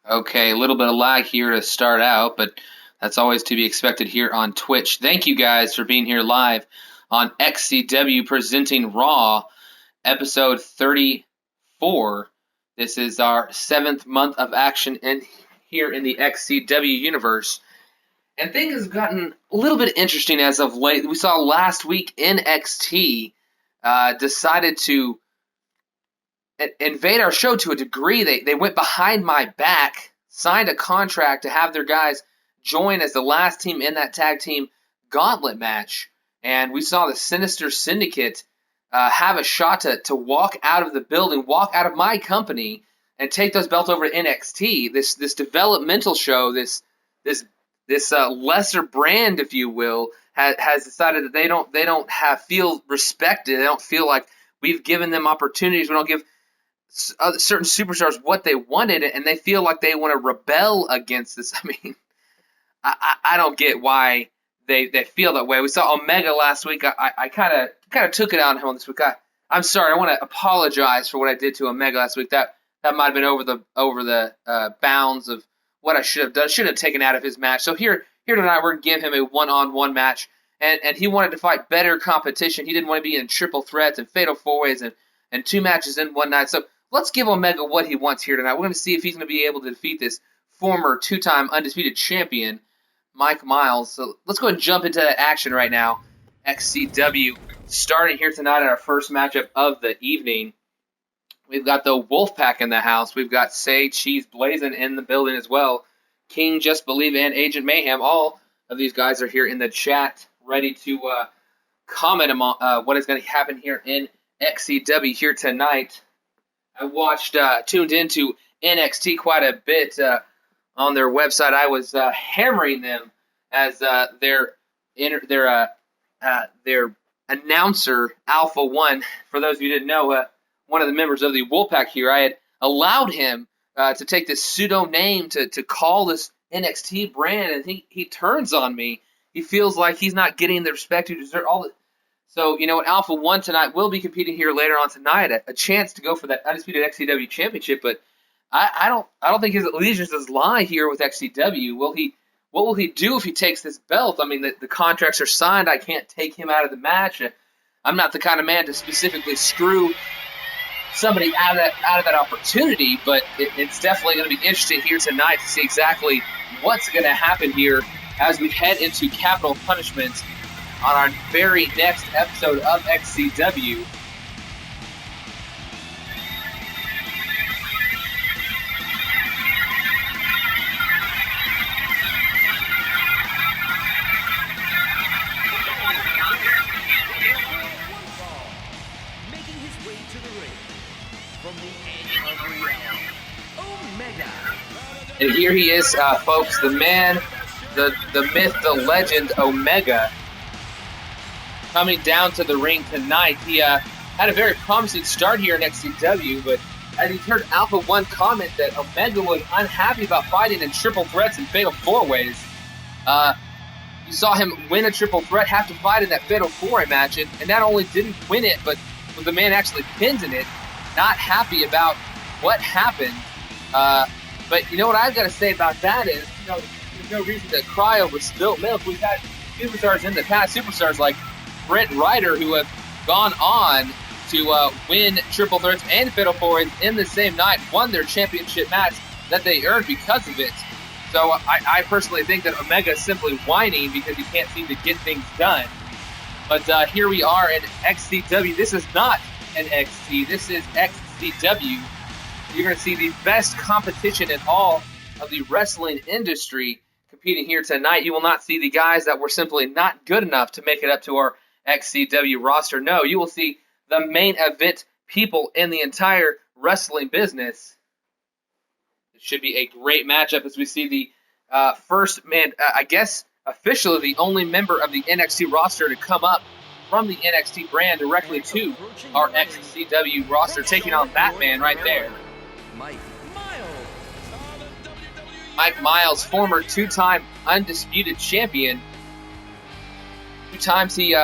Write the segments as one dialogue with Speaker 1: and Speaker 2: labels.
Speaker 1: Okay, a little bit of lag here to start out, but that's always to be expected here on Twitch. Thank you guys for being here live on XCW presenting Raw, episode 34. This is our 7th month of action here in the XCW universe. And things have gotten a little bit interesting as of late. We saw last week NXT decided to invade our show to a degree. They went behind my back, signed a contract to have their guys join as the last team in that tag team gauntlet match. And we saw the Sinister Syndicate have a shot to walk out of the building, walk out of my company, and take those belts over to NXT. This developmental show, this lesser brand, if you will, has decided that they don't feel respected. They don't feel like we've given them opportunities. We don't give certain superstars what they wanted, and they feel like they want to rebel against this. I mean, I don't get why they feel that way. We saw Omega last week. I kind of took it on him this week. I'm sorry. I want to apologize for what I did to Omega last week. That might have been over the bounds of what I should have done. Should have taken out of his match. So here tonight we're gonna give him a one-on-one match, and he wanted to fight better competition. He didn't want to be in triple threats and fatal four-ways and 2 matches in one night. So let's give Omega what he wants here tonight. We're going to see if he's going to be able to defeat this former 2-time undisputed champion, Mike Miles. So let's go ahead and jump into that action right now. XCW starting here tonight in our first matchup of the evening. We've got the Wolfpac in the house. We've got Say Cheese Blazing in the building as well. King Just Believe and Agent Mayhem. All of these guys are here in the chat ready to comment on what is going to happen here in XCW here tonight. I tuned into NXT quite a bit on their website. I was hammering them as their announcer, Alpha One. For those of you who didn't know, one of the members of the Wolfpac here, I had allowed him to take this pseudo name to call this NXT brand, and he turns on me. He feels like he's not getting the respect he deserves. So, you know, Alpha One tonight will be competing here later on tonight, a chance to go for that undisputed XCW championship. But I don't think his allegiances lie here with XCW. What will he do if he takes this belt? I mean, the contracts are signed. I can't take him out of the match. I'm not the kind of man to specifically screw somebody out of that opportunity. But it's definitely going to be interesting here tonight to see exactly what's going to happen here as we head into capital punishment on our very next episode of XCW.
Speaker 2: Making his way to the ring from the edge of reality, Omega.
Speaker 1: And here he is, folks, the man, the myth, the legend, Omega, coming down to the ring tonight. He had a very promising start here in XCW, but as he heard Alpha One comment that Omega was unhappy about fighting in triple threats and fatal four-ways, you saw him win a triple threat, have to fight in that fatal four-way match, and not only didn't win it, but the man actually pins in it, not happy about what happened. But you know what I've got to say about that is, you know, there's no reason to cry over spilt milk. We've had superstars in the past, superstars like Brett Ryder, who have gone on to win triple threats and fatal four-ways in the same night, won their championship match that they earned because of it. So I personally think that Omega is simply whining because he can't seem to get things done. But here we are in XCW. This is not an XC. This is XCW. You're going to see the best competition in all of the wrestling industry competing here tonight. You will not see the guys that were simply not good enough to make it up to our XCW roster. No, you will see the main event people in the entire wrestling business. It should be a great matchup as we see the first man, I guess officially the only member of the NXT roster to come up from the NXT brand directly to our XCW roster, taking on that man right there. Mike Miles, former 2-time undisputed champion. 2 times he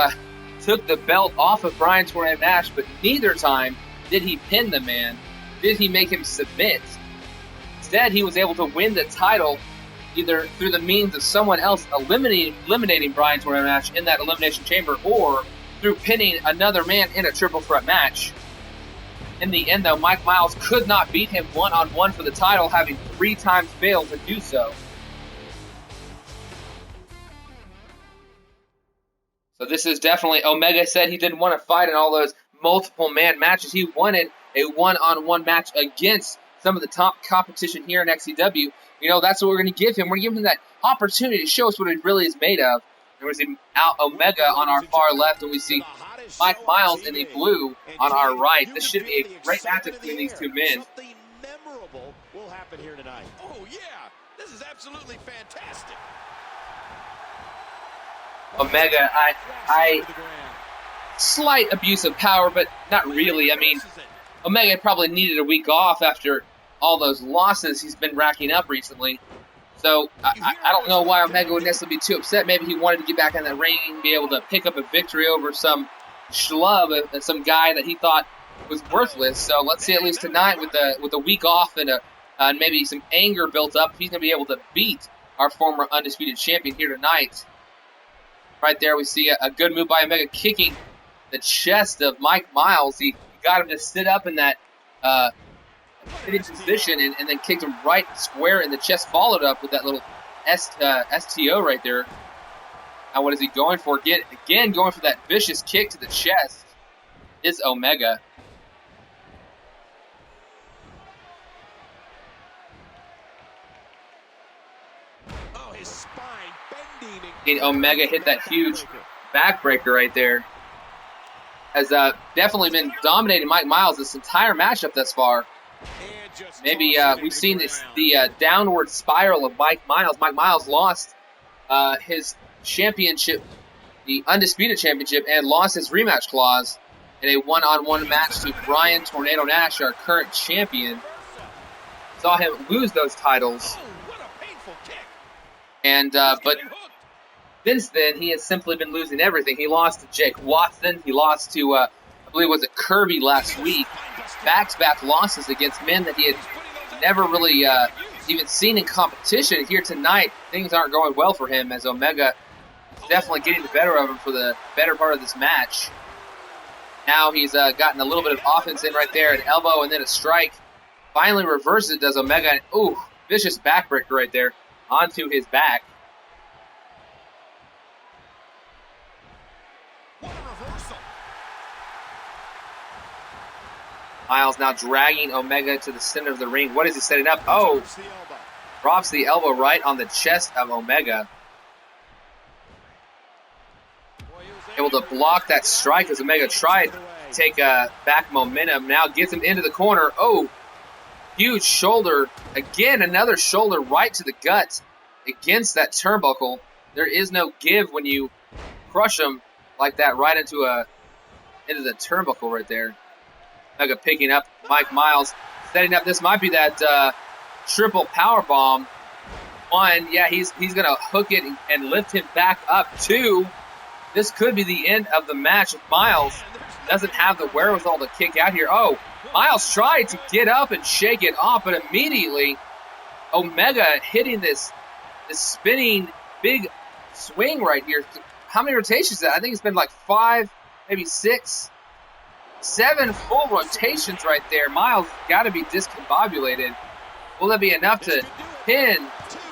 Speaker 1: took the belt off of Brian Torrey Nash, but neither time did he pin the man. Did he make him submit? Instead, he was able to win the title either through the means of someone else eliminating Bryan Tornado Nash in that Elimination Chamber, or through pinning another man in a triple threat match. In the end, though, Mike Miles could not beat him one-on-one for the title, having 3 times failed to do so. So this is definitely, Omega said he didn't want to fight in all those multiple man matches. He wanted a one-on-one match against some of the top competition here in XCW. You know, that's what we're going to give him. We're going to give him that opportunity to show us what he really is made of. And we see Omega on our far left, and we see Mike Miles in the blue on our right. This should be a great match between these two men.
Speaker 2: Something memorable will happen here tonight. Oh yeah, this is absolutely fantastic.
Speaker 1: Omega, slight abuse of power, but not really. I mean, Omega probably needed a week off after all those losses he's been racking up recently. So I don't know why Omega would necessarily be too upset. Maybe he wanted to get back in that ring and be able to pick up a victory over some schlub, some guy that he thought was worthless. So let's see, at least tonight with a week off and maybe some anger built up, if he's going to be able to beat our former undisputed champion here tonight. Right there, we see a good move by Omega, kicking the chest of Mike Miles. He got him to sit up in that position and then kicked him right square in the chest, followed up with that little STO right there. Now what is he going for? Again, going for that vicious kick to the chest is Omega.
Speaker 2: Oh, his spine bending.
Speaker 1: And Omega hit that huge backbreaker right there. Has definitely been dominating Mike Miles this entire matchup thus far. Maybe we've seen the downward spiral of Mike Miles. Mike Miles lost his championship, the Undisputed Championship, and lost his rematch clause in a one-on-one match to Bryan Tornado Nash, our current champion. Saw him lose those titles. And but since then, he has simply been losing everything. He lost to Jake Watson. He lost to, I believe, was it KIRBY last week. Back-to-back losses against men that he had never really even seen in competition. Here tonight, things aren't going well for him, as Omega is definitely getting the better of him for the better part of this match. Now he's gotten a little bit of offense in right there, an elbow and then a strike. Finally reverses it, does Omega. Ooh, vicious backbreaker right there onto his back. Miles now dragging Omega to the center of the ring. What is he setting up? Oh, drops the elbow right on the chest of Omega. Able to block that strike as Omega tried to take back momentum. Now gets him into the corner. Oh, huge shoulder. Again, another shoulder right to the gut against that turnbuckle. There is no give when you crush him like that right into the turnbuckle right there. Omega picking up Mike Miles, setting up. This might be that triple power bomb. One, yeah, he's going to hook it and lift him back up. Two, this could be the end of the match if Miles doesn't have the wherewithal to kick out here. Oh, Miles tried to get up and shake it off, but immediately Omega hitting this spinning big swing right here. How many rotations is that? I think it's been like 5, maybe 6. 7 full rotations right there. Miles got to be discombobulated. Will that be enough to pin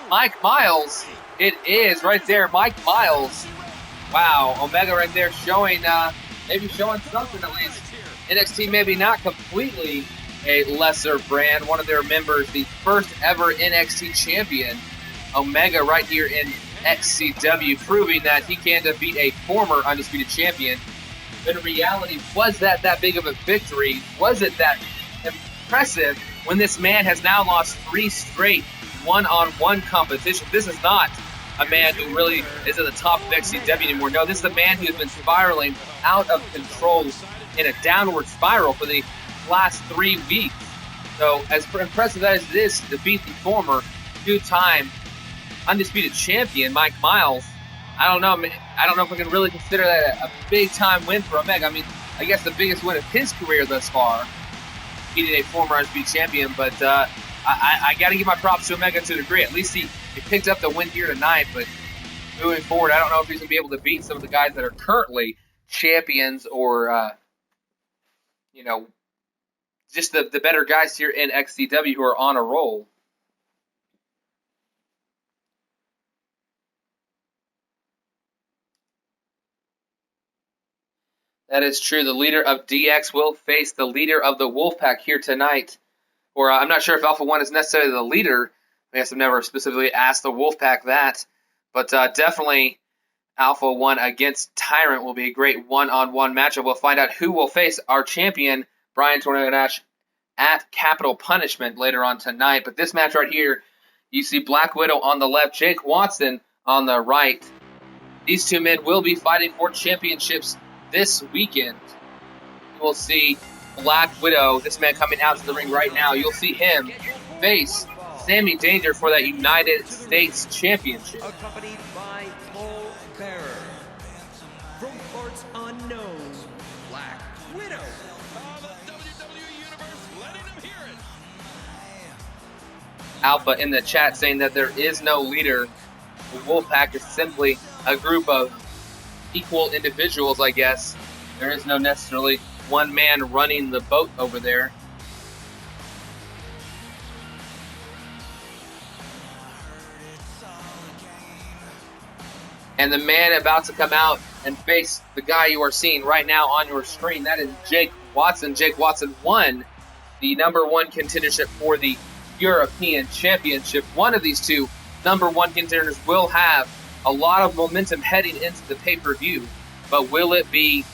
Speaker 1: Mike Miles? It is right there, Mike Miles. Wow, Omega right there showing, maybe showing something at least. NXT maybe not completely a lesser brand. One of their members, the first ever NXT champion, Omega right here in XCW, proving that he can defeat a former undisputed champion. But in reality, was that big of a victory? Was it that impressive when this man has now lost 3 straight one-on-one competition? This is not a man who really is at the top of XCW anymore. No, this is a man who has been spiraling out of control in a downward spiral for the last 3 weeks. So as impressive as it is to defeat the former 2-time undisputed champion, Mike Miles, I don't know if we can really consider that a big-time win for Omega. I mean, I guess the biggest win of his career thus far, beating a former undisputed champion. But I got to give my props to Omega to a degree. At least he picked up the win here tonight, but moving forward, I don't know if he's going to be able to beat some of the guys that are currently champions or, you know, just the better guys here in XCW who are on a roll. That is true. The leader of DX will face the leader of the Wolfpack here tonight. Or I'm not sure if Alpha 1 is necessarily the leader. I guess I've never specifically asked the Wolfpack that. But definitely Alpha 1 against Tyrant will be a great one-on-one matchup. We'll find out who will face our champion, Brian Tornado Nash, at Capital Punishment later on tonight. But this match right here, you see Black Widow on the left, Jake Watson on the right. These two men will be fighting for championships this weekend. You will see Black Widow, this man coming out to the ring right now. You'll see him face Sammy Danger for that United States Championship.
Speaker 2: Accompanied by BERRER. From parts unknown, Black Widow. The WWE Universe letting them hear it.
Speaker 1: Alpha in the chat saying that there is no leader. The Wolfpack is simply a group of equal individuals, I guess. There is no necessarily one man running the boat over there. And the man about to come out and face the guy you are seeing right now on your screen, that is Jake Watson. Jake Watson won the #1 contendership for the European Championship. One of these two #1 contenders will have a lot of momentum heading into the pay-per-view, but will it be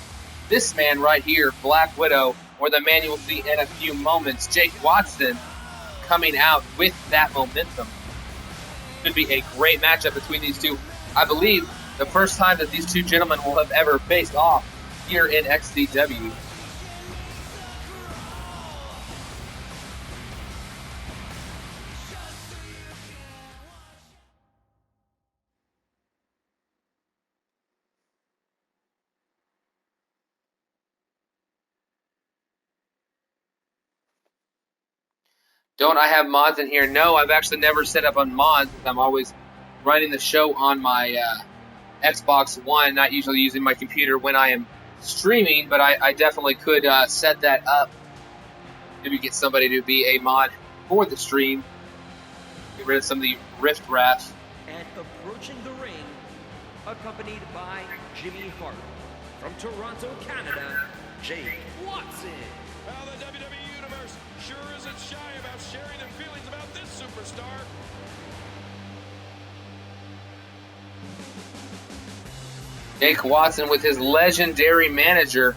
Speaker 1: this man right here, Black Widow, or the man you will see in a few moments, Jake Watson, coming out with that momentum? Could be a great matchup between these two. I believe the first time that these two gentlemen will have ever faced off here in XCW. Don't I have mods in here? No, I've actually never set up on mods. I'm always running the show on my Xbox One, not usually using my computer when I am streaming, but I definitely could set that up. Maybe get somebody to be a mod for the stream. Get rid of some of the rift rats.
Speaker 2: And approaching the ring, accompanied by Jimmy Hart. From Toronto, Canada, Jake Watson.
Speaker 3: Well, the WWE Universe sure isn't shy about sharing their feelings about this superstar.
Speaker 1: Jake Watson with his legendary manager,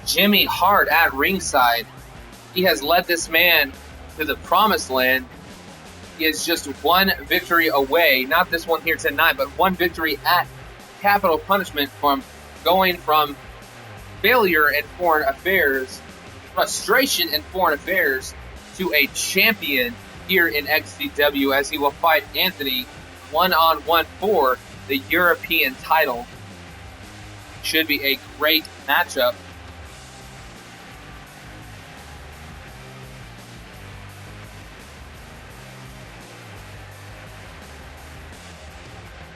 Speaker 1: Jimmy Hart, at ringside. He has led this man to the promised land. He is just one victory away, not this one here tonight, but one victory at Capital Punishment from going from failure in foreign affairs, frustration in foreign affairs, to a champion here in XCW as he will fight Anthony one-on-one for the European title. Should be a great matchup.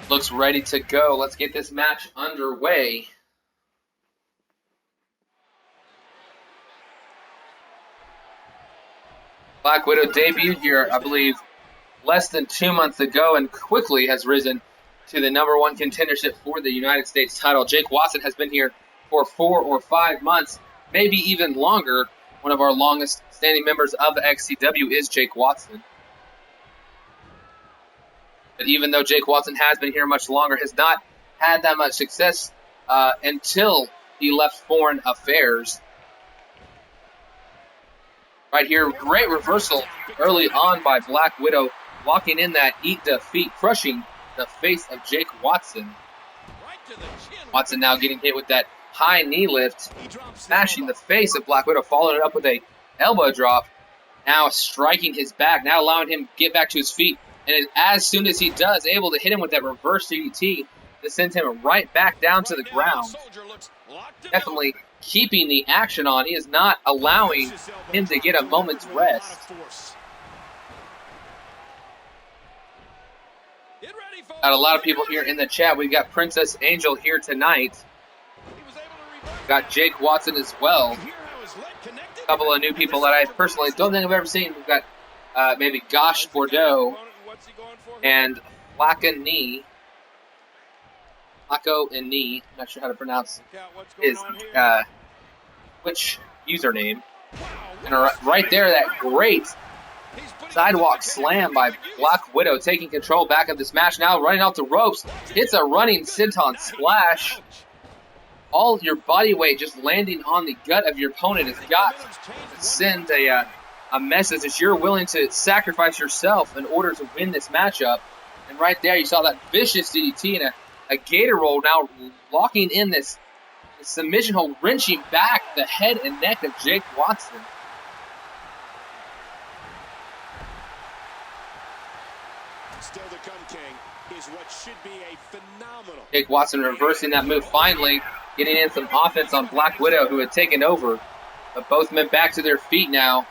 Speaker 1: Looks ready to go. Let's get this match underway. Black Widow debuted here, I believe, less than 2 months ago and quickly has risen to the #1 contendership for the United States title. Jake Watson has been here for 4 or 5 months, maybe even longer. One of our longest standing members of the XCW is Jake Watson. But even though Jake Watson has been here much longer, has not had that much success until he left Foreign Affairs. Right here, great reversal early on by Black Widow, walking in that eat defeat, crushing the face of Jake Watson. Watson now getting hit with that high knee lift, smashing the face of Black Widow, following it up with a elbow drop. Now striking his back, now allowing him to get back to his feet. And as soon as he does, able to hit him with that reverse DDT that sends him right back down to the ground. Definitely keeping the action on. He is not allowing him to get a moment's rest. Got a lot of people here in the chat. We've got Princess Angel here tonight. Got Jake Watson as well. A couple of new people that I personally don't think I've ever seen. We've got maybe Gosh Bordeaux and Flacco and Knee. I'm not sure how to pronounce his Twitch username. And right there, that great sidewalk slam by Black Widow, taking control back of this match now, running off the ropes. Hits a running senton splash. All your body weight just landing on the gut of your opponent has got to send a message that you're willing to sacrifice yourself in order to win this matchup. And right there, you saw that vicious DDT and a gator roll, now locking in this submission hold, wrenching back the head and neck of Jake Watson.
Speaker 3: Still to come, King, is what should be a phenomenal.
Speaker 1: Jake Watson reversing that move finally, getting in some offense on Black Widow, who had taken over. But both men back to their feet now.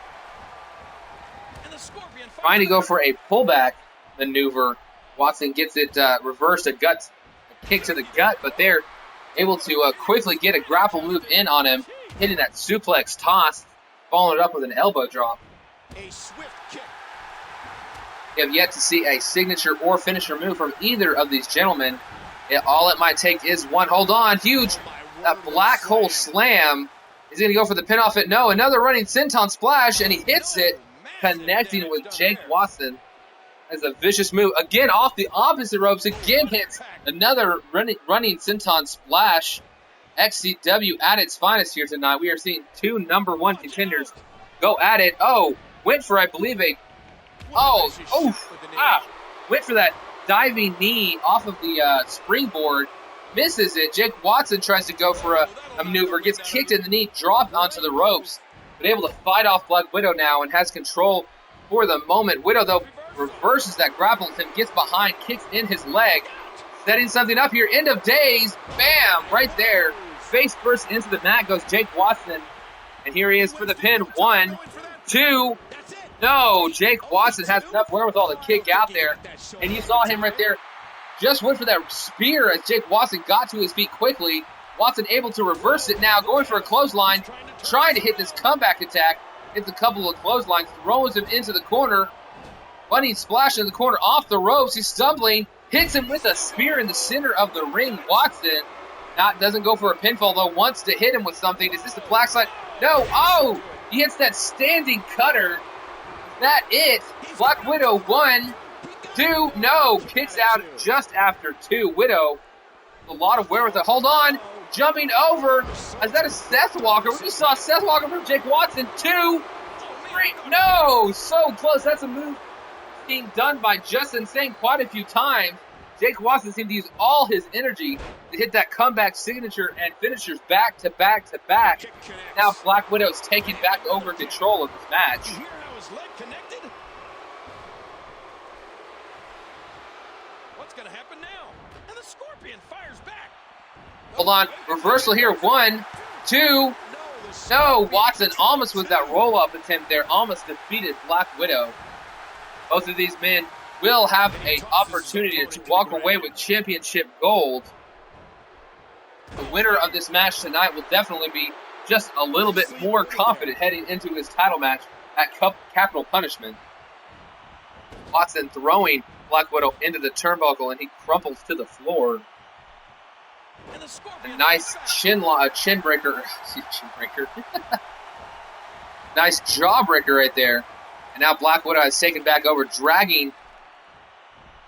Speaker 1: Trying to go for a pullback maneuver. Watson gets it reversed, a kick to the gut, but they're able to quickly get a grapple move in on him, hitting that suplex toss, following it up with an elbow drop.
Speaker 3: A swift kick.
Speaker 1: We have yet to see a signature or finisher move from either of these gentlemen. All it might take is one. Hold on, huge. That black hole slam. He's going to go for the pin off it. No, another running senton splash, and he hits it, connecting with Jake Watson as a vicious move. Again, off the opposite ropes. Again, hits another running senton splash. XCW at its finest here tonight. We are seeing two #1 contenders go at it. Oh, went for, I believe, went for that diving knee off of the springboard. Misses it. Jake Watson tries to go for a maneuver. Gets kicked in the knee. Dropped onto the ropes. But able to fight off Black Widow now and has control for the moment. Widow, though, reverses that grapple with him. Gets behind. Kicks in his leg. Setting something up here. End of days. Bam! Right there. Face first into the mat goes Jake Watson. And here he is for the pin. 1, 2... No, Jake Watson has enough wherewithal to kick out there. And you saw him right there. Just went for that spear as Jake Watson got to his feet quickly. Watson able to reverse it now, going for a clothesline, trying to hit this comeback attack. Hits a couple of clotheslines, throws him into the corner. Bunny splash in the corner off the ropes. He's stumbling, hits him with a spear in the center of the ring. Watson doesn't go for a pinfall, though, wants to hit him with something. Is this the black slide? No. Oh, he hits that standing cutter. That it. Black Widow 1, 2, no. Kicks out just after 2. Widow, a lot of wherewithal. Hold on. Jumping over. Is that a Seth Walker? We just saw Seth Walker from Jake Watson. 2, 3. No. So close. That's a move being done by Justin Singh quite a few times. Jake Watson seemed to use all his energy to hit that comeback signature and finishers back to back to back. Now Black Widow's taking back over control of this match.
Speaker 3: Leg connected. What's going to happen now? And the Scorpion fires back.
Speaker 1: Hold on. Reversal here. 1, 2. No. Watson almost with that roll-up attempt there. Almost defeated Black Widow. Both of these men will have an opportunity to walk away with championship gold. The winner of this match tonight will definitely be just a little bit more confident heading into his title match at Capital Punishment. Watson throwing Black Widow into the turnbuckle, and he crumples to the floor. A nice chin breaker. Nice jaw breaker right there. And now Black Widow has taken back over, dragging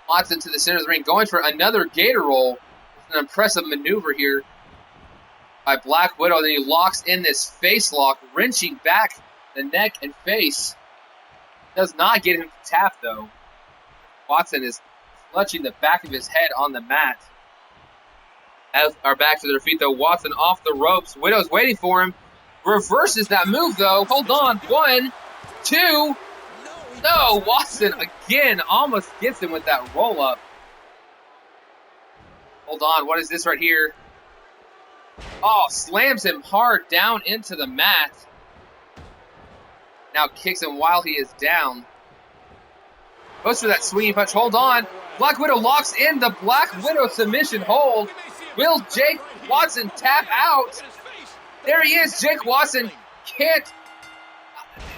Speaker 1: Watson to the center of the ring, going for another gator roll. It's an impressive maneuver here by Black Widow. Then he locks in this face lock, wrenching back the neck and face. Does not get him to tap, though. Watson is clutching the back of his head on the mat. As are back to their feet, though. Watson off the ropes. Widow's waiting for him. Reverses that move, though. Hold on. 1, 2. No, Watson again almost gets him with that roll-up. Hold on. What is this right here? Oh, slams him hard down into the mat. Now kicks him while he is down. Goes for that swinging punch. Hold on. Black Widow locks in the Black Widow submission hold. Will Jake Watson tap out? There he is. Jake Watson can't.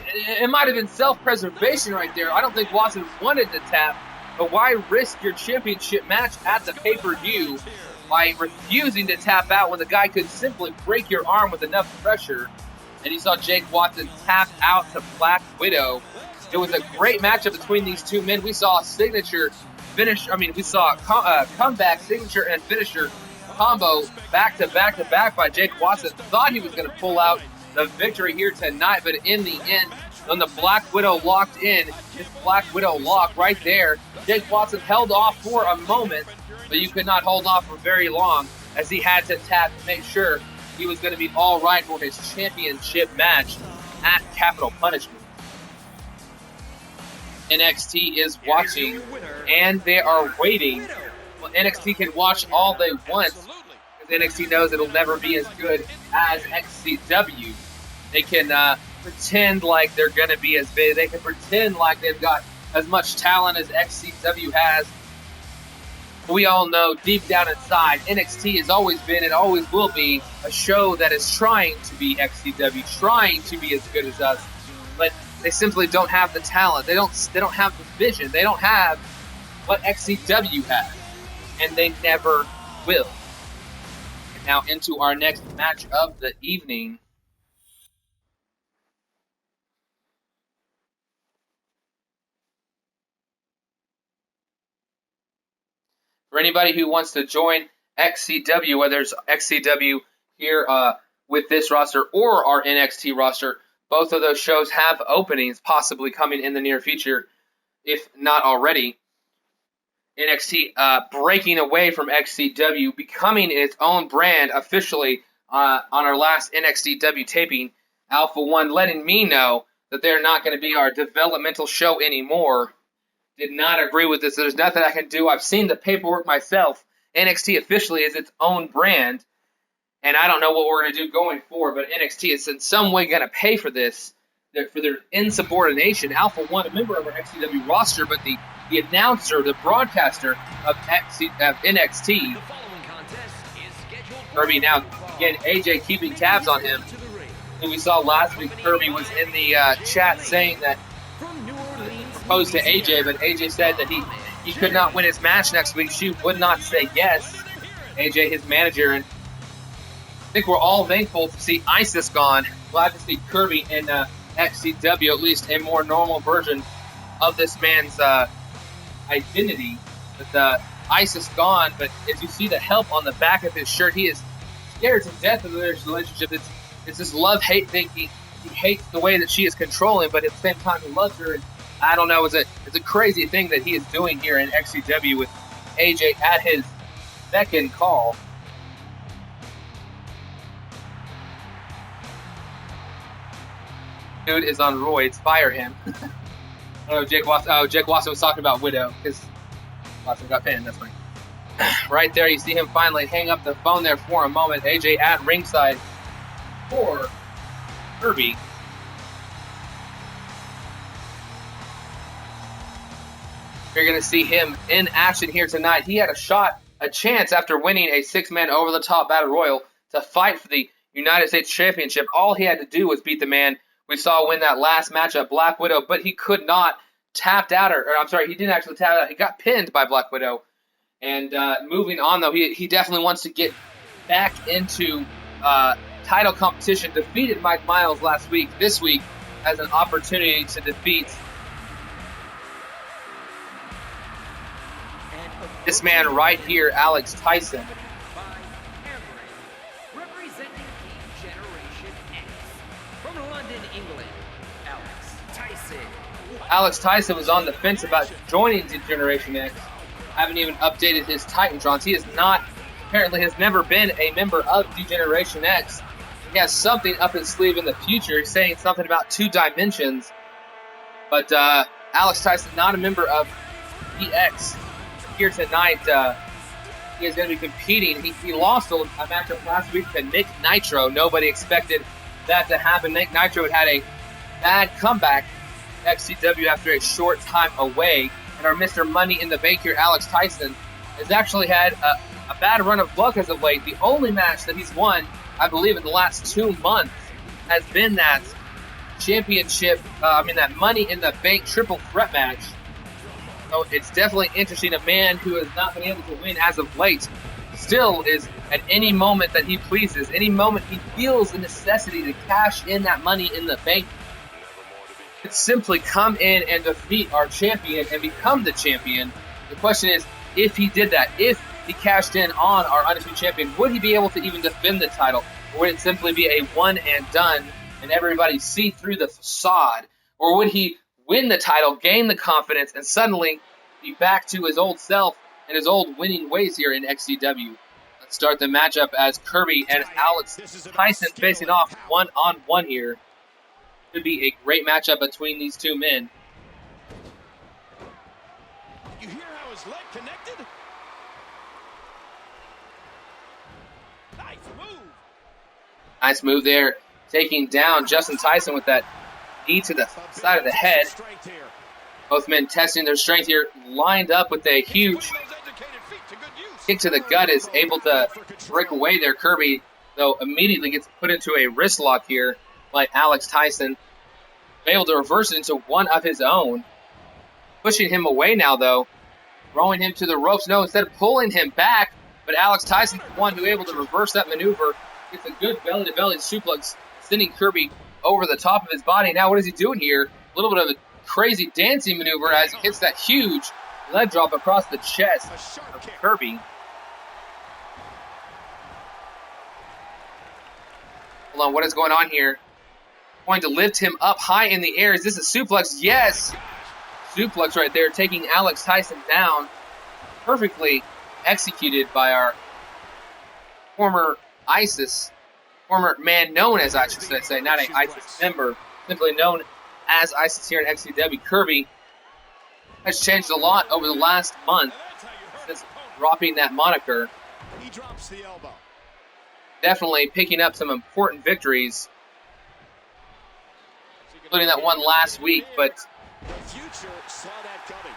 Speaker 1: It might have been self-preservation right there. I don't think Watson wanted to tap, but why risk your championship match at the pay-per-view by refusing to tap out when the guy could simply break your arm with enough pressure? And you saw Jake Watson tap out to Black Widow. It was a great matchup between these two men. We saw a signature finish. We saw a comeback signature and finisher combo back to back by Jake Watson. Thought he was going to pull out the victory here tonight, but in the end, when the Black Widow locked in, this Black Widow lock right there, Jake Watson held off for a moment, but you could not hold off for very long as he had to tap to make sure he was going to be all right for his championship match at Capital Punishment. NXT is watching, and they are waiting. Well, NXT can watch all they want, because NXT knows it'll never be as good as XCW. They can pretend like they're going to be as big. They can pretend like they've got as much talent as XCW has. But we all know deep down inside, NXT has always been and always will be a show that is trying to be XCW, trying to be as good as us. But they simply don't have the talent. They don't have the vision. They don't have what XCW has. And they never will. And now into our next match of the evening. For anybody who wants to join XCW, whether it's XCW here with this roster or our NXT roster, both of those shows have openings possibly coming in the near future, if not already. NXT breaking away from XCW, becoming its own brand officially on our last NXTW taping. Alpha One letting me know that they're not going to be our developmental show anymore. Did not agree with this. There's nothing I can do. I've seen the paperwork myself. NXT officially is its own brand, and I don't know what we're going to do going forward, but NXT is in some way going to pay for this, for their insubordination. Alpha One, a member of our XCW roster, but the announcer, the broadcaster of NXT, Kirby. Now, again, AJ keeping tabs on him. And we saw last week Kirby was in the chat saying that proposed to AJ, but AJ said that he could not win his match next week. She would not say yes. AJ, his manager, and I think we're all thankful to see Isis gone. Glad to see Kirby in XCW, at least a more normal version of this man's identity. But Isis gone, but as you see the help on the back of his shirt, he is scared to death of their relationship. It's this love-hate thing. He hates the way that she is controlling, but at the same time he loves her. And I don't know, it's a crazy thing that he is doing here in XCW with AJ at his beck and call. Dude is on roids. Fire him. Jake Watson was talking about Widow because Watson got pinned. That's fine. Right there, you see him finally hang up the phone there for a moment. AJ at ringside for Kirby. You're going to see him in action here tonight. He had a chance after winning a 6-man over-the-top Battle Royal to fight for the United States Championship. All he had to do was beat the man we saw win that last matchup, Black Widow, but he could not. Tapped out, he didn't actually tap out. He got pinned by Black Widow. And moving on, though, he definitely wants to get back into title competition. Defeated Mike Miles last week. This week has an opportunity to defeat this man right here, Alex Tyson.
Speaker 2: Representing Team Generation X from London, England, Alex Tyson.
Speaker 1: Alex Tyson was on the fence about joining Generation X. Haven't even updated his Titantrons. He has never been a member of Generation X. He has something up his sleeve in the future. He's saying something about 2 dimensions. But Alex Tyson, not a member of EX. Here tonight, he is going to be competing. He lost a matchup last week to Nick Nitro. Nobody expected that to happen. Nick Nitro had a bad comeback XCW after a short time away. And our Mr. Money in the Bank here, Alex Tyson, has actually had a bad run of luck as of late. The only match that he's won, I believe, in the last 2 months has been that that Money in the Bank triple threat match. So it's definitely interesting. A man who has not been able to win as of late still is, at any moment that he pleases, any moment he feels the necessity to cash in that Money in the Bank, could simply come in and defeat our champion and become the champion. The question is, if he did that, if he cashed in on our undisputed champion, would he be able to even defend the title? Or would it simply be a one and done and everybody see through the facade? Or would he win the title, gain the confidence, and suddenly be back to his old self and his old winning ways here in XCW? Let's start the matchup as Kirby and Alex Tyson facing off one-on-one here. Could be a great matchup between these two men.
Speaker 3: You hear how his leg connected? Nice move.
Speaker 1: Nice move there, taking down Justin Tyson with that knee to the side of the head. Both men testing their strength here, lined up with a huge kick to the gut, is able to break away there. Kirby, though, immediately gets put into a wrist lock here by Alex Tyson. Able to reverse it into one of his own. Pushing him away now, though. Throwing him to the ropes. No, instead of pulling him back, but Alex Tyson, the one who able to reverse that maneuver, gets a good belly-to-belly suplex, sending Kirby over the top of his body. Now, what is he doing here? A little bit of a crazy dancing maneuver as he hits that huge leg drop across the chest of Kirby. Hold on, what is going on here? Going to lift him up high in the air. Is this a suplex? Yes! Suplex right there, taking Alex Tyson down. Perfectly executed by our former man known as ISIS, should I say, not an ISIS member, simply known as ISIS here in XCW. Kirby has changed a lot over the last month since dropping that moniker.
Speaker 3: He drops the elbow.
Speaker 1: Definitely picking up some important victories, including that one last week, but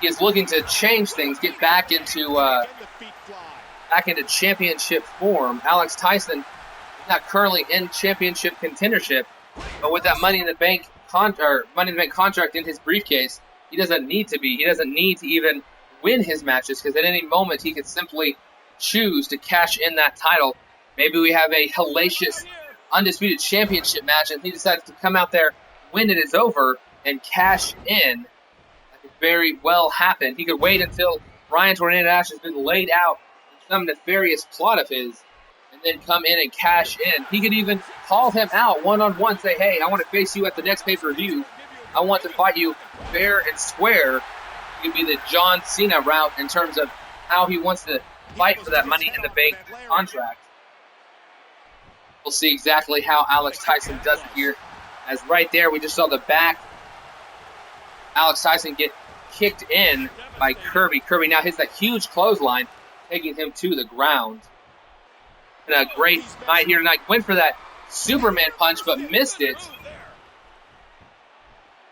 Speaker 1: he is looking to change things, get back into championship form. Alex Tyson is not currently in championship contendership, but with that Money in the Bank contract in his briefcase, he doesn't need to be. He doesn't need to even win his matches, because at any moment he could simply choose to cash in that title. Maybe we have a hellacious undisputed championship match and he decides to come out there when it is over and cash in. That could very well happen. He could wait until Ryan Tornado Nash has been laid out in some nefarious plot of his and then come in and cash in. He could even call him out one-on-one, say, hey, I want to face you at the next pay-per-view. I want to fight you fair and square. It could be the John Cena route in terms of how he wants to fight for that Money in the Bank contract. We'll see exactly how Alex Tyson does it here. As right there, we just saw the back. Alex Tyson get kicked in by Kirby. Kirby now hits that huge clothesline, taking him to the ground. And a great night here tonight. Went for that Superman punch, but missed it.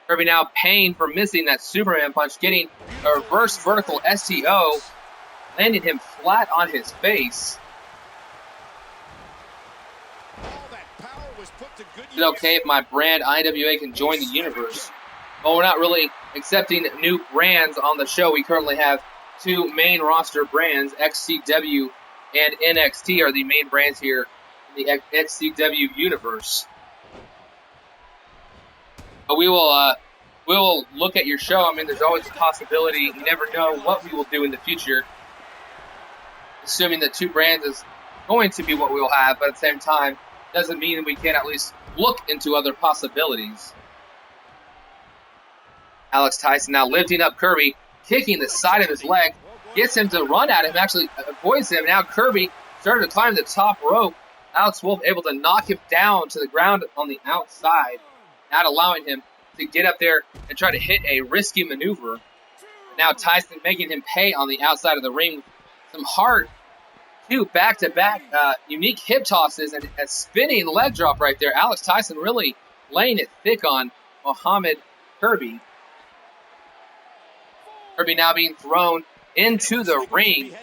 Speaker 1: Kirby now paying for missing that Superman punch, getting a reverse vertical STO, landing him flat on his face. Is it okay if my brand IWA can join the universe? Well, we're not really accepting new brands on the show. We currently have two main roster brands, XCW and NXT are the main brands here in the XCW universe. But we will look at your show. I mean, there's always a possibility. You never know what we will do in the future. Assuming that two brands is going to be what we will have, but at the same time, doesn't mean we can't at least look into other possibilities. Alex Tyson now lifting up Kirby, kicking the side of his leg, gets him to run at him, actually avoids him. Now Kirby starting to climb the top rope. Alex Wolf able to knock him down to the ground on the outside, not allowing him to get up there and try to hit a risky maneuver. Now Tyson making him pay on the outside of the ring. Some hard, two back-to-back unique hip tosses and a spinning leg drop right there. Alex Tyson really laying it thick on Muhammad Kirby. Kirby now being thrown into the ring,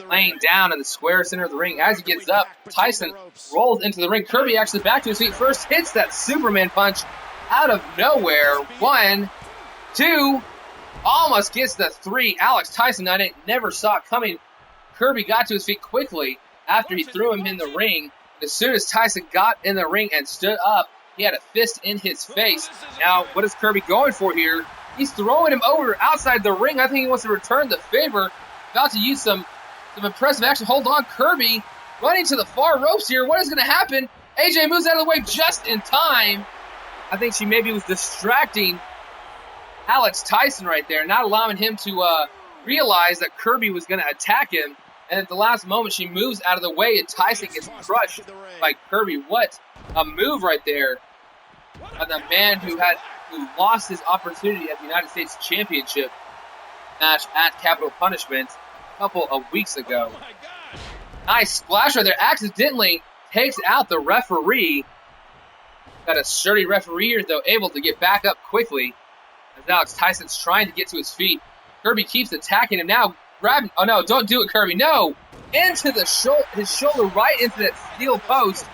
Speaker 1: laying down in the square center of the ring. As he gets up, Tyson rolls into the ring. Kirby actually back to his feet first, hits that Superman punch out of nowhere. 1, 2, almost gets the 3. Alex Tyson, I never saw it coming. Kirby got to his feet quickly after he threw him in the ring. As soon as Tyson got in the ring and stood up, he had a fist in his face. Now, what is Kirby going for here? He's throwing him over outside the ring. I think he wants to return the favor. About to use some impressive action. Hold on, Kirby running to the far ropes here. What is going to happen? AJ moves out of the way just in time. I think she maybe was distracting Alex Tyson right there, not allowing him to realize that Kirby was going to attack him. And at the last moment, she moves out of the way, and Tyson gets crushed by Kirby. What a move right there on the man who lost his opportunity at the United States Championship match at Capital Punishment a couple of weeks ago. Nice splash right there. Accidentally takes out the referee. Got a sturdy referee here, though, able to get back up quickly as Alex Tyson's trying to get to his feet. Kirby keeps attacking him now. Grabbing, oh no, don't do it, Kirby, no! Into his shoulder, right into that steel post.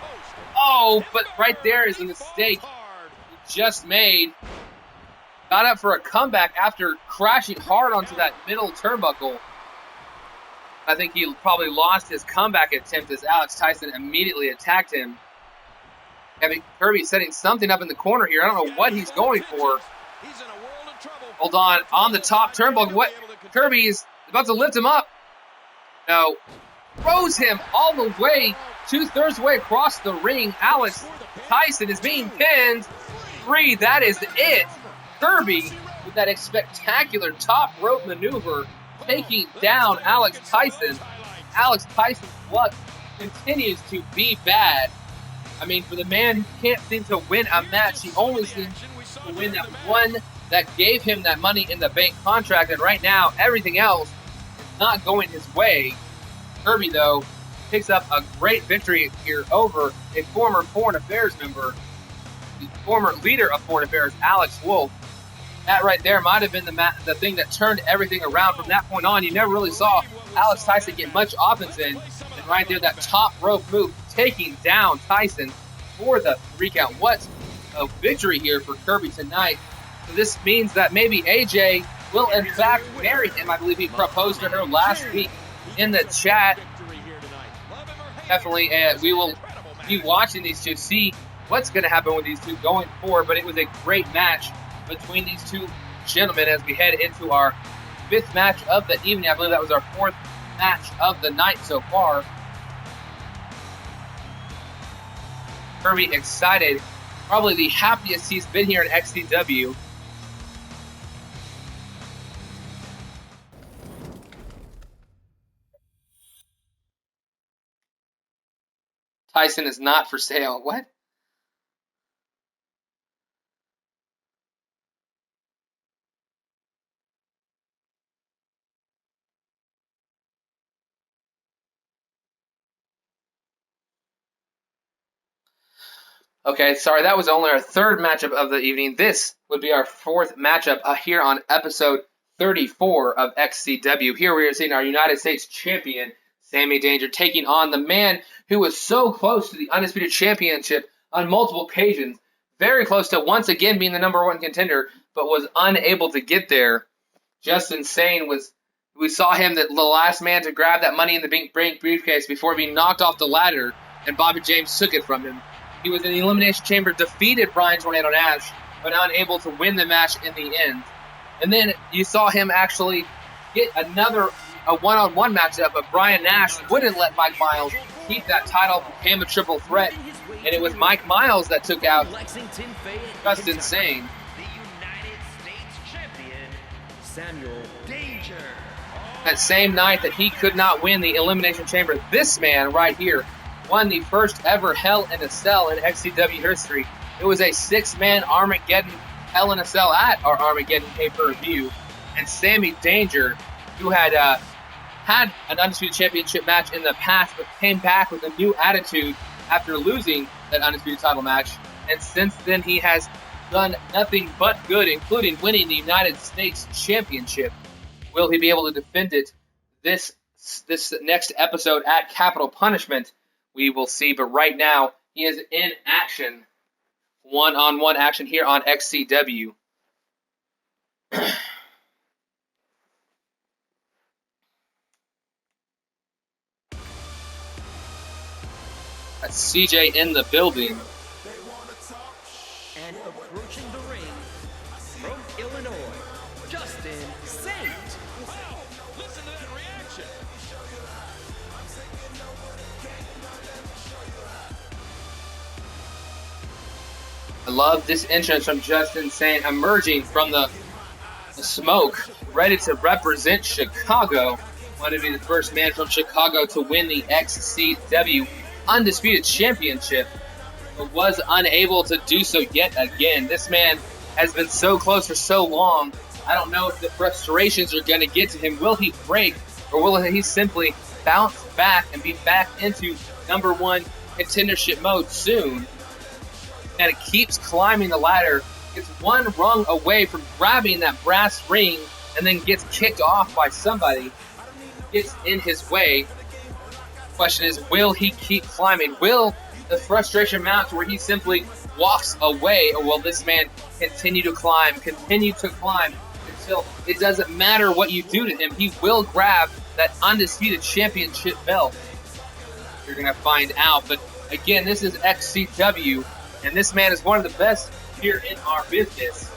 Speaker 1: Oh, but right there is a mistake he just made. Got up for a comeback after crashing hard onto that middle turnbuckle. I think he probably lost his comeback attempt as Alex Tyson immediately attacked him. Having Kirby setting something up in the corner here. I don't know what he's going for. Hold on the top turnbuckle. What? Kirby is about to lift him up. No. Throws him all the way, 2/3 way across the ring. Alex Tyson is being pinned. 3, that is it. Kirby with that spectacular top rope maneuver, taking down Alex Tyson. Alex Tyson's luck continues to be bad. I mean, for the man who can't seem to win a match, he only seems to win that one that gave him that Money in the Bank contract, and right now, everything else is not going his way. Kirby, though, picks up a great victory here over a former Foreign Affairs member, the former leader of Foreign Affairs, Alex Wolf. That right there might have been the thing that turned everything around. From that point on, you never really saw Alex Tyson get much offense in. And right there, that top rope move, taking down Tyson for the 3 count. What a victory here for Kirby tonight. So this means that maybe AJ will in fact marry him. I believe he proposed to her last week in the chat. Definitely, we will be watching these two, see what's going to happen with these two going forward. But it was a great match between these two gentlemen as we head into our 5th match of the evening. I believe that was our 4th match of the night so far. Kirby excited, probably the happiest he's been here in XCW. Tyson is not for sale. What? Okay, sorry, that was only our 3rd matchup of the evening. This would be our 4th matchup here on episode 34 of XCW. Here we are seeing our United States champion, Sammy Danger, taking on the man who was so close to the Undisputed Championship on multiple occasions. Very close to once again being the #1 contender, but was unable to get there. Just insane. We saw him, the last man to grab that Money in the Bank briefcase before being knocked off the ladder, and Bobby James took it from him. He was in the Elimination Chamber, defeated Brian Tornado Nash, but unable to win the match in the end. And then you saw him actually get a one-on-one matchup, but Brian Nash wouldn't let Mike Miles keep that title, became a triple threat, and it was Mike Miles that took out. Just insane.
Speaker 2: The United States champion, Samuel Danger.
Speaker 1: That same night that he could not win the Elimination Chamber, this man right here won the first ever Hell in a Cell in XCW history. It was a 6-man Armageddon Hell in a Cell at our Armageddon pay-per-view. And Sammy Danger, who had had an Undisputed Championship match in the past, but came back with a new attitude after losing that Undisputed title match. And since then, he has done nothing but good, including winning the United States Championship. Will he be able to defend it this next episode at Capital Punishment? We will see. But right now, he is in action. One-on-one action here on XCW. That's CJ in the building.
Speaker 2: And approaching the ring from Illinois, Justin Saint.
Speaker 3: Wow, listen to that reaction.
Speaker 1: I love this entrance from Justin Saint, emerging from the smoke, ready to represent Chicago. Wanted to be the first man from Chicago to win the XCW Undisputed Championship, but was unable to do so yet again. This man has been so close for so long. I don't know if the frustrations are going to get to him. Will he break, or will he simply bounce back and be back into #1 contendership mode soon? And it keeps climbing the ladder. Gets one rung away from grabbing that brass ring, and then gets kicked off by somebody. Gets in his way. Question is, will he keep climbing? Will the frustration mount to where he simply walks away, or will this man continue to climb until it doesn't matter what you do to him? He will grab that Undisputed Championship belt. You're going to find out. But again, this is XCW, and this man is one of the best here in our business.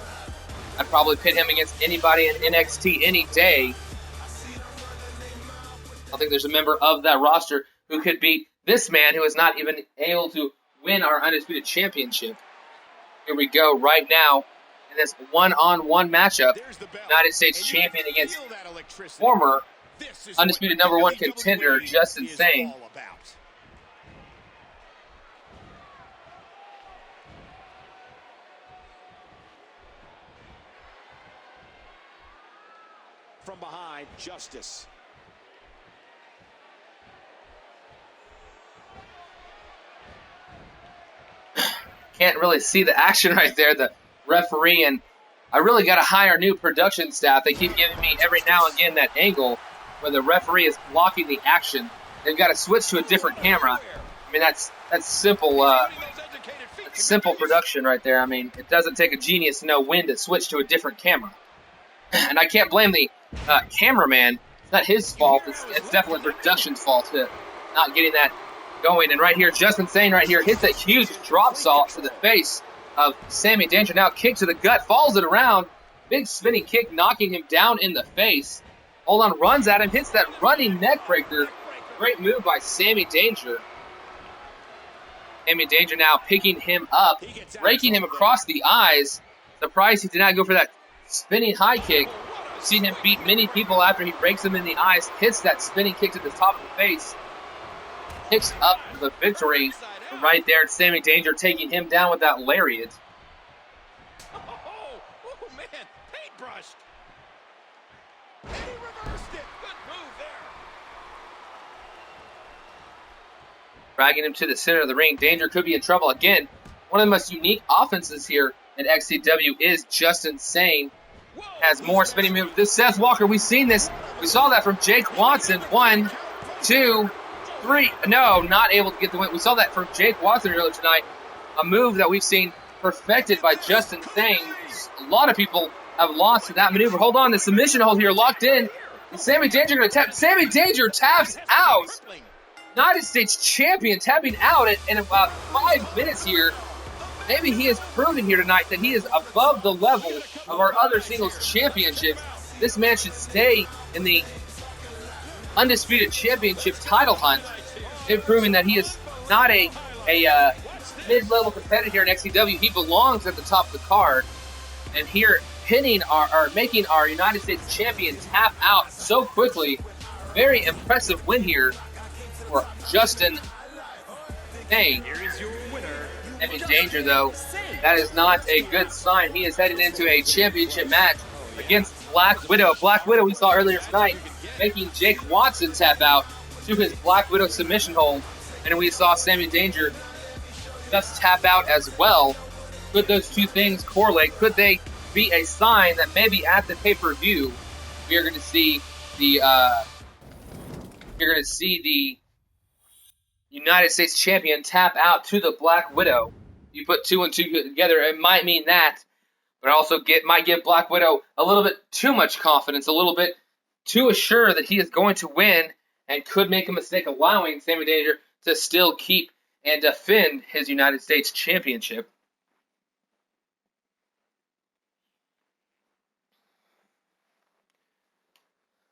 Speaker 1: I'd probably pit him against anybody in NXT any day. I think there's a member of that roster who could beat this man, who is not even able to win our Undisputed Championship. Here we go right now in this one-on-one matchup. United States Champion against former Undisputed #1 contender Justin Saint.
Speaker 3: From behind, Justice.
Speaker 1: Can't really see the action right there, the referee, and I really got to hire new production staff. They keep giving me every now and again that angle where the referee is blocking the action. They've got to switch to a different camera. I mean, that's simple. Simple production right there. I mean, it doesn't take a genius to know when to switch to a different camera. And I can't blame the cameraman. It's not his fault. It's definitely production's fault to not getting that going. And right here, Justin Saint right here hits a huge drop salt to the face of Sammy Danger. Now kick to the gut, follows it around. Big spinning kick, knocking him down in the face. Hold on, runs at him, hits that running neck breaker. Great move by Sammy Danger. Sammy Danger now picking him up, raking him across the eyes. Surprised he did not go for that spinning high kick. We've seen him beat many people after he breaks them in the eyes, hits that spinning kick to the top of the face. Picks up the victory right there. Sammy Danger taking him down with that lariat.
Speaker 3: Oh, man, paintbrushed. And he reversed it. Good move there.
Speaker 1: Dragging him to the center of the ring. Danger could be in trouble again. One of the most unique offenses here at XCW is Justin Saint. Has more spinning moves. This Seth Walker, we've seen this. We saw that from Jake Watson. 1, 2, 3. No, not able to get the win. We saw that from Jake Watson earlier tonight. A move that we've seen perfected by Justin Saint. A lot of people have lost to that maneuver. Hold on, the submission hold here locked in. And Sammy Danger going to tap. Sammy Danger taps out. United States Champion tapping out in about 5 minutes here. Maybe he has proven here tonight that he is above the level of our other singles championships. This man should stay in the Undisputed Championship title hunt. They've proven that he is not a mid-level competitor here in XCW. He belongs at the top of the card. And here, making our United States champion tap out so quickly. Very impressive win here for Justin Saint.
Speaker 2: Here is your winner.
Speaker 1: And in danger, though, that is not a good sign. He is heading into a championship match against Black Widow. Black Widow, we saw earlier tonight, making Jake Watson tap out to his Black Widow submission hold. And we saw Sammy Danger just tap out as well. Could those two things correlate? Could they be a sign that maybe at the pay-per-view, we are going to see the United States champion tap out to the Black Widow. You put 2 and 2 together, it might mean that, but also might give Black Widow a little bit too much confidence, a little bit too assured that he is going to win, and could make a mistake allowing Sami Danger to still keep and defend his United States championship.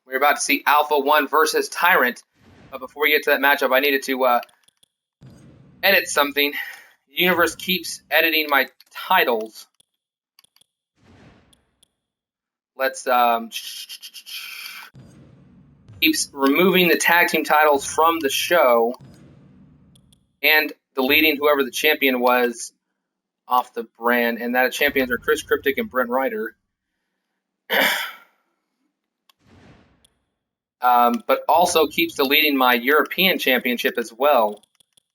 Speaker 1: We're about to see Alpha 1 versus Tyrant. But before we get to that matchup, I needed to edit something. The universe keeps editing my titles. Let's keeps removing the tag team titles from the show and deleting whoever the champion was off the brand. And that champions are Chris Cryptic and Brent Ryder. But also keeps deleting my European Championship as well,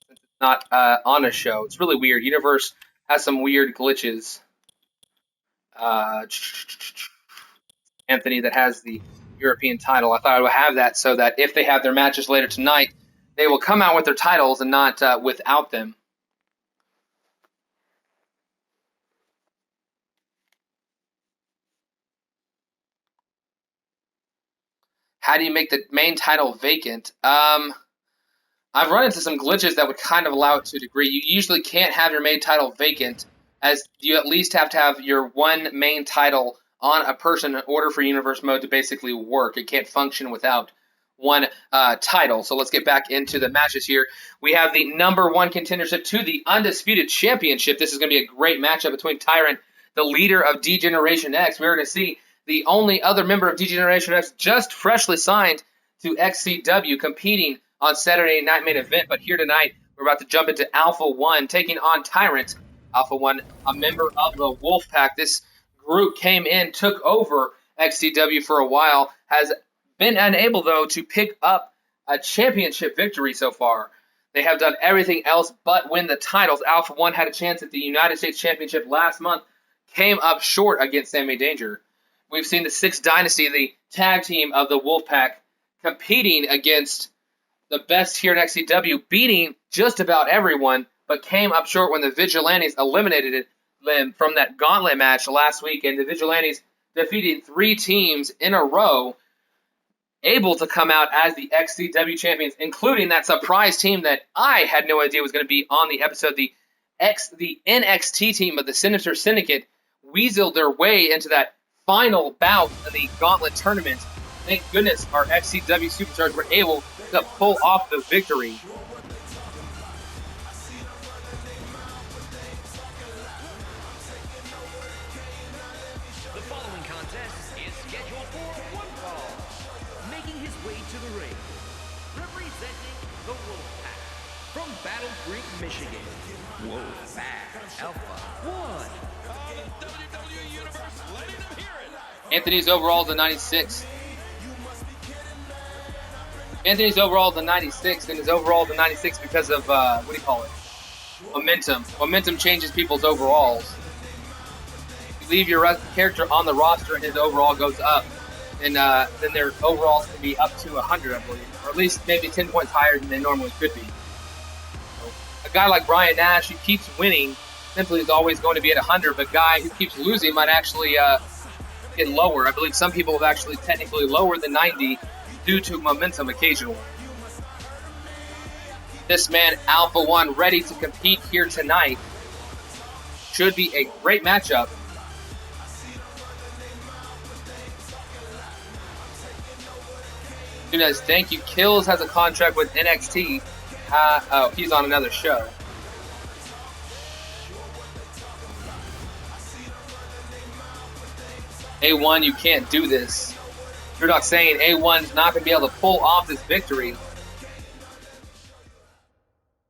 Speaker 1: since it's not on a show. It's really weird. Universe has some weird glitches. Anthony that has the European title. I thought I would have that so that if they have their matches later tonight, they will come out with their titles and not without them. How do you make the main title vacant? I've run into some glitches that would kind of allow it to a degree. You usually can't have your main title vacant, as you at least have to have your one main title on a person in order for Universe Mode to basically work. It can't function without one title. So let's get back into the matches here. We have the #1 contendership to the Undisputed Championship. This is going to be a great matchup between Tyrant, the leader of D-Generation X. We're going to see the only other member of D-Generation X just freshly signed to XCW, competing on Saturday Night Main Event. But here tonight, we're about to jump into Alpha 1, taking on Tyrant. Alpha 1, a member of the WOLFPAC. This group came in, took over XCW for a while, has been unable, though, to pick up a championship victory so far. They have done everything else but win the titles. Alpha 1 had a chance at the United States Championship last month, came up short against Sami Danger. We've seen the Sixth Dynasty, the tag team of the Wolfpack, competing against the best here in XCW, beating just about everyone, but came up short when the Vigilantes eliminated them from that gauntlet match last week. And the Vigilantes defeating 3 teams in a row, able to come out as the XCW champions, including that surprise team that I had no idea was going to be on the episode. The NXT team of the Sinister Syndicate weaseled their way into that final bout of the Gauntlet tournament. Thank goodness our XCW superstars were able to pull off the victory.
Speaker 2: The following contest is scheduled for one fall. Making his way to the ring, representing the Wolfpack from Battle Creek, Michigan. Wolfpack Alpha 1.
Speaker 3: The WWE Universe, letting them hear it.
Speaker 1: Anthony's overall the 96. Anthony's overall the 96, and his overall the 96 because of, what do you call it? Momentum. Momentum changes people's overalls. You leave your character on the roster and his overall goes up, and then their overalls can be up to 100, I believe. Or at least maybe 10 points higher than they normally could be. So, a guy like Brian Nash, who keeps winning, simply is always going to be at 100, but a guy who keeps losing might actually get lower. I believe some people have actually technically lower than 90 due to momentum occasionally. This man, Alpha 1, ready to compete here tonight. Should be a great matchup. Nunez, thank you. Kills has a contract with NXT. Oh, he's on another show. A1, you can't do this. You're not saying A1's not going to be able to pull off this victory.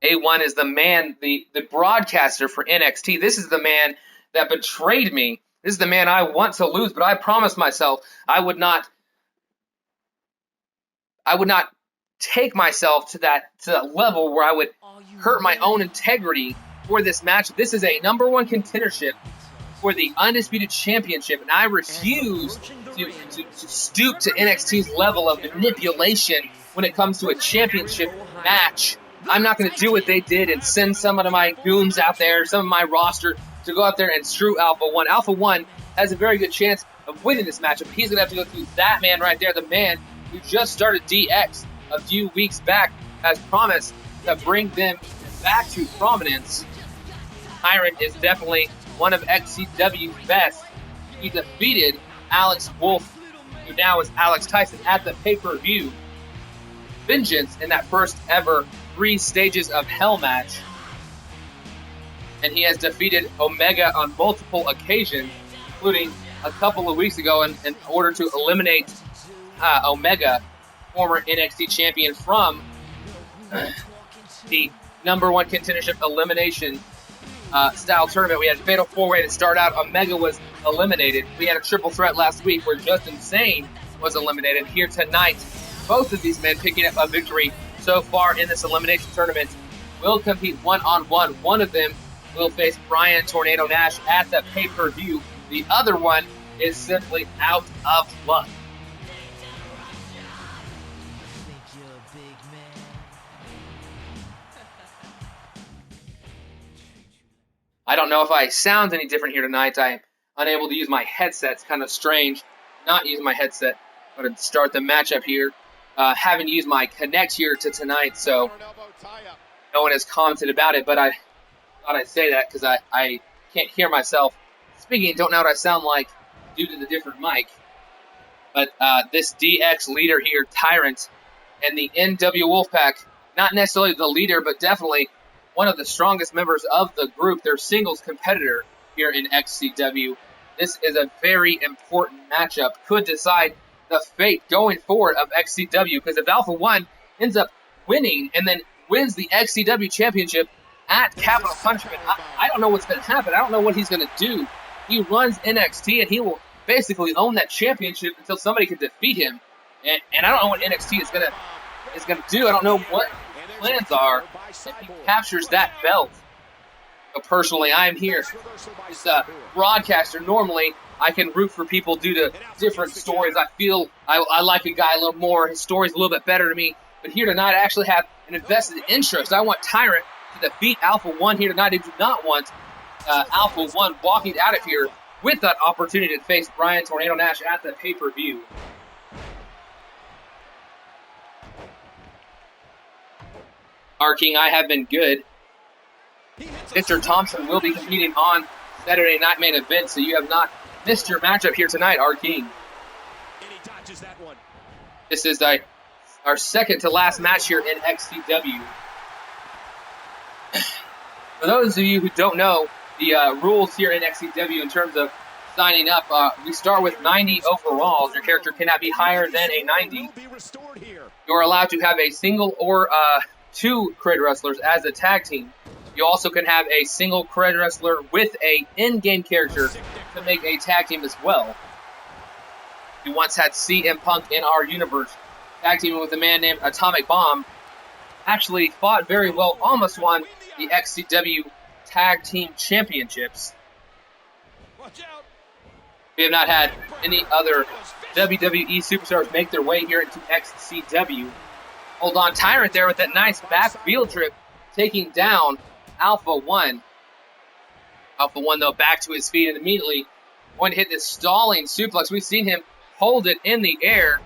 Speaker 1: A1 is the man, the broadcaster for NXT. This is the man that betrayed me. This is the man I want to lose, but I promised myself I would not take myself to that level where I would hurt my own integrity for this match. This is a #1 contendership for the Undisputed Championship, and I refuse to stoop to NXT's level of manipulation when it comes to a championship match. I'm not going to do what they did and send some of my goons out there, some of my roster, to go out there and screw Alpha 1. Alpha 1 has a very good chance of winning this matchup. He's going to have to go through that man right there, the man who just started DX a few weeks back, has promised to bring them back to prominence. Tyrant is definitely one of XCW's best. He defeated Alex Wolf, who now is Alex Tyson, at the pay-per-view Vengeance in that first ever 3 Stages of Hell match. And he has defeated Omega on multiple occasions, including a couple of weeks ago in order to eliminate Omega, former NXT champion, from the #1 contendership elimination style tournament. We had a fatal 4-way to start out. Omega was eliminated. We had a triple threat last week where Justin Sane was eliminated. Here tonight, both of these men picking up a victory so far in this elimination tournament will compete one-on-one. One of them will face Brian Tornado Nash at the pay-per-view. The other one is simply out of luck. I don't know if I sound any different here tonight. I'm unable to use my headset. It's kind of strange not using my headset. I'm going to start the matchup here. Haven't used my Connect here to tonight, so no one has commented about it, but I thought I'd say that because I can't hear myself speaking. Don't know what I sound like due to the different mic. But this DX leader here, Tyrant, and the NW Wolfpac, not necessarily the leader, but definitely one of the strongest members of the group, their singles competitor here in XCW. This is a very important matchup. Could decide the fate going forward of XCW, because if Alpha 1 ends up winning and then wins the XCW championship at Capital Punishment, I don't know what's going to happen. I don't know what he's going to do. He runs NXT, and he will basically own that championship until somebody can defeat him. And I don't know what NXT is going to do. I don't know what plans are if he captures that belt. But personally, I'm here as a broadcaster. Normally, I can root for people due to different stories. I feel I like a guy a little more. His story's a little bit better to me. But here tonight, I actually have an invested interest. I want Tyrant to defeat Alpha 1 here tonight. I do not want Alpha 1 walking out of here with that opportunity to face Brian Tornado Nash at the pay-per-view. Our King, I have been good. Mr. Thompson will be competing on Saturday Night Main Event, so you have not missed your matchup here tonight, our King. This is our second to last match here in XCW. For those of you who don't know the rules here in XCW in terms of signing up, we start with 90 overalls. Your character cannot be higher than a 90. You're allowed to have a single or 2 Cred wrestlers as a tag team. You also can have a single Cred wrestler with a in-game character to make a tag team as well. We once had CM Punk in our universe, tag teaming with a man named Atomic Bomb. Actually fought very well, almost won the XCW Tag Team Championships. We have not had any other WWE superstars make their way here into XCW. Hold on, Tyrant there with that nice back field trip, taking down Alpha 1. Alpha 1, though, back to his feet and immediately going to hit this stalling suplex. We've seen him hold it in the air.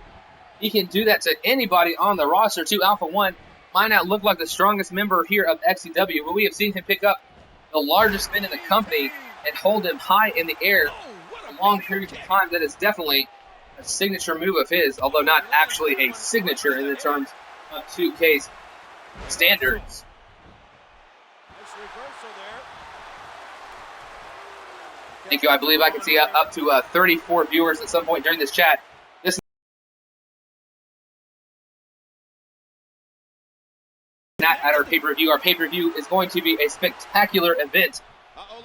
Speaker 1: He can do that to anybody on the roster, too. Alpha 1 might not look like the strongest member here of XCW, but we have seen him pick up the largest spin in the company and hold him high in the air for long periods of time. That is definitely a signature move of his, although not actually a signature in the terms of 2K's standards. Thank you. I believe I can see up to 34 viewers at some point during this chat. This not at our pay-per-view. Our pay-per-view is going to be a spectacular event.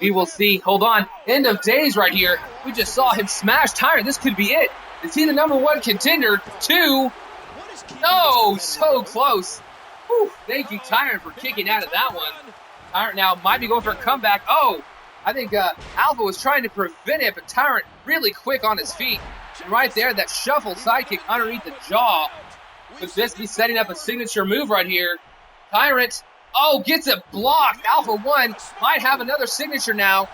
Speaker 1: We will see. Hold on. End of days right here. We just saw him smash Tyrant. This could be it. Is he the #1 contender? 2. No, so close. Whew, thank you, Tyrant, for kicking out of that one. Tyrant now might be going for a comeback. Oh, I think Alpha was trying to prevent it, but Tyrant really quick on his feet. And right there, that shuffle sidekick underneath the jaw. Could this be setting up a signature move right here? Tyrant, gets it blocked. Alpha One might have another signature now.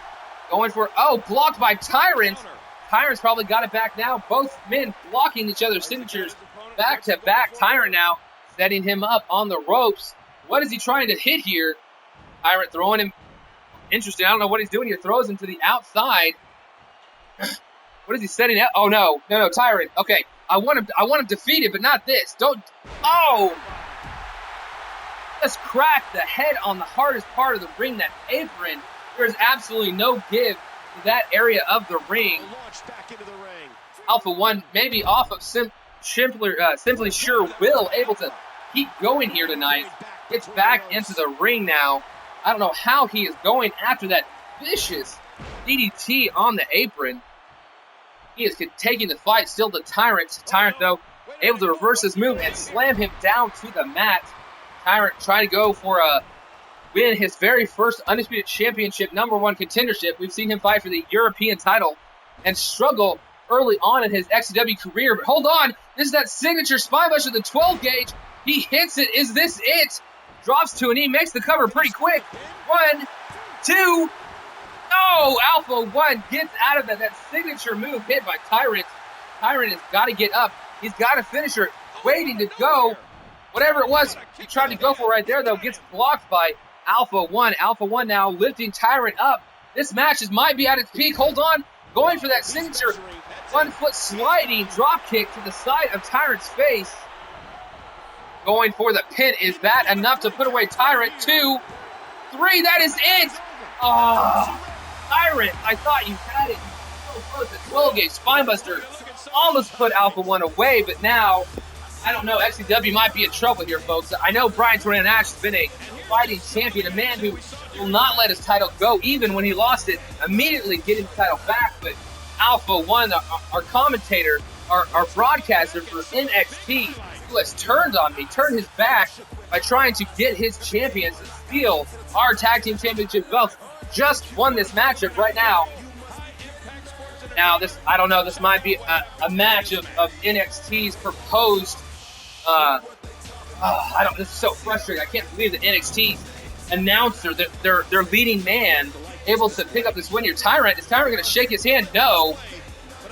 Speaker 1: Going for, blocked by Tyrant. Tyrant's probably got it back now. Both men blocking each other's signatures back to back. Tyrant now setting him up on the ropes. What is he trying to hit here? Tyrant throwing him. Interesting. I don't know what he's doing here. Throws him to the outside. What is he setting up? Oh, no, Tyrant. Okay, I want him defeated, but not this. Don't. Oh! Just cracked the head on the hardest part of the ring, that apron. There's absolutely no give to that area of the ring. Alpha One maybe off of Simply Sure Will, able to keep going here tonight. Gets back into the ring now. I don't know how he is going after that vicious DDT on the apron. He is taking the fight still to Tyrant. Tyrant, though, able to reverse his move and slam him down to the mat. Tyrant trying to go for a win, his very first Undisputed Championship #1 contendership. We've seen him fight for the European title and struggle early on in his XCW career. But hold on, this is that signature spinebuster, the 12 gauge. He hits it. Is this it? Drops to a knee, makes the cover pretty quick. 1, 2. No, Alpha One gets out of that. That signature move hit by Tyrant. Tyrant has got to get up. He's got a finisher waiting to go. Whatever it was he tried to go for right there, though, gets blocked by Alpha One. Alpha One now lifting Tyrant up. This match might be at its peak. Hold on. Going for that signature 1 foot sliding drop kick to the side of Tyrant's face. Going for the pin. Is that enough to put away Tyrant? 2, 3. That is it. Tyrant, I thought you had it. So close. The 12 gauge spinebuster almost put Alpha One away, but now, I don't know, XCW might be in trouble here, folks. I know Brian Tornado Nash has been a fighting champion, a man who will not let his title go, even when he lost it, immediately getting the title back. But Alpha One, our commentator, our broadcaster for NXT, who has turned on me, turned his back by trying to get his champions to steal our tag team championship belts, just won this matchup right now. Now, this, I don't know, this might be a match of NXT's proposed. This is so frustrating. I can't believe the NXT announcer, their leading man, able to pick up this win here. Tyrant, is Tyrant going to shake his hand? No.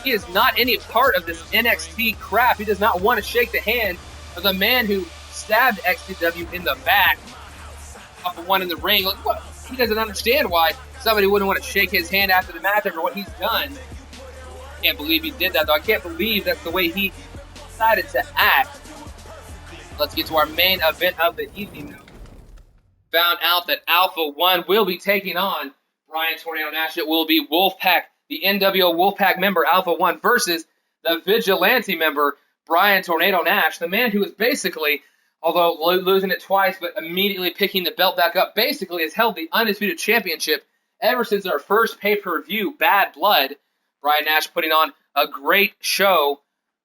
Speaker 1: He is not any part of this NXT crap. He does not want to shake the hand of the man who stabbed XCW in the back. Alpha One in the ring. Like, what? He doesn't understand why somebody wouldn't want to shake his hand after the match, after what he's done. Can't believe he did that, though. I can't believe that's the way he decided to act. Let's get to our main event of the evening, though. Found out that Alpha One will be taking on Brian Tornado Nash. It will be WOLFPAC, the NWO WOLFPAC member Alpha One, versus the Vigilante member Brian Tornado Nash, the man who is basically, although losing it twice, but immediately picking the belt back up, basically has held the Undisputed Championship ever since our first pay-per-view, Bad Blood. Brian Nash putting on a great show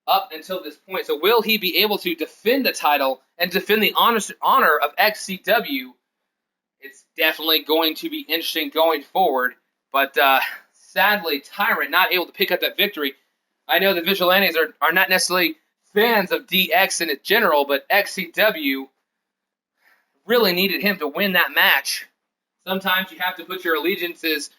Speaker 1: up until this point. So will he be able to defend the title and defend the honor of XCW? It's definitely going to be interesting going forward. But sadly, Tyrant not able to pick up that victory. I know the Vigilantes are not necessarily fans of DX in general, but XCW really needed him to win that match. Sometimes you have to put your allegiances,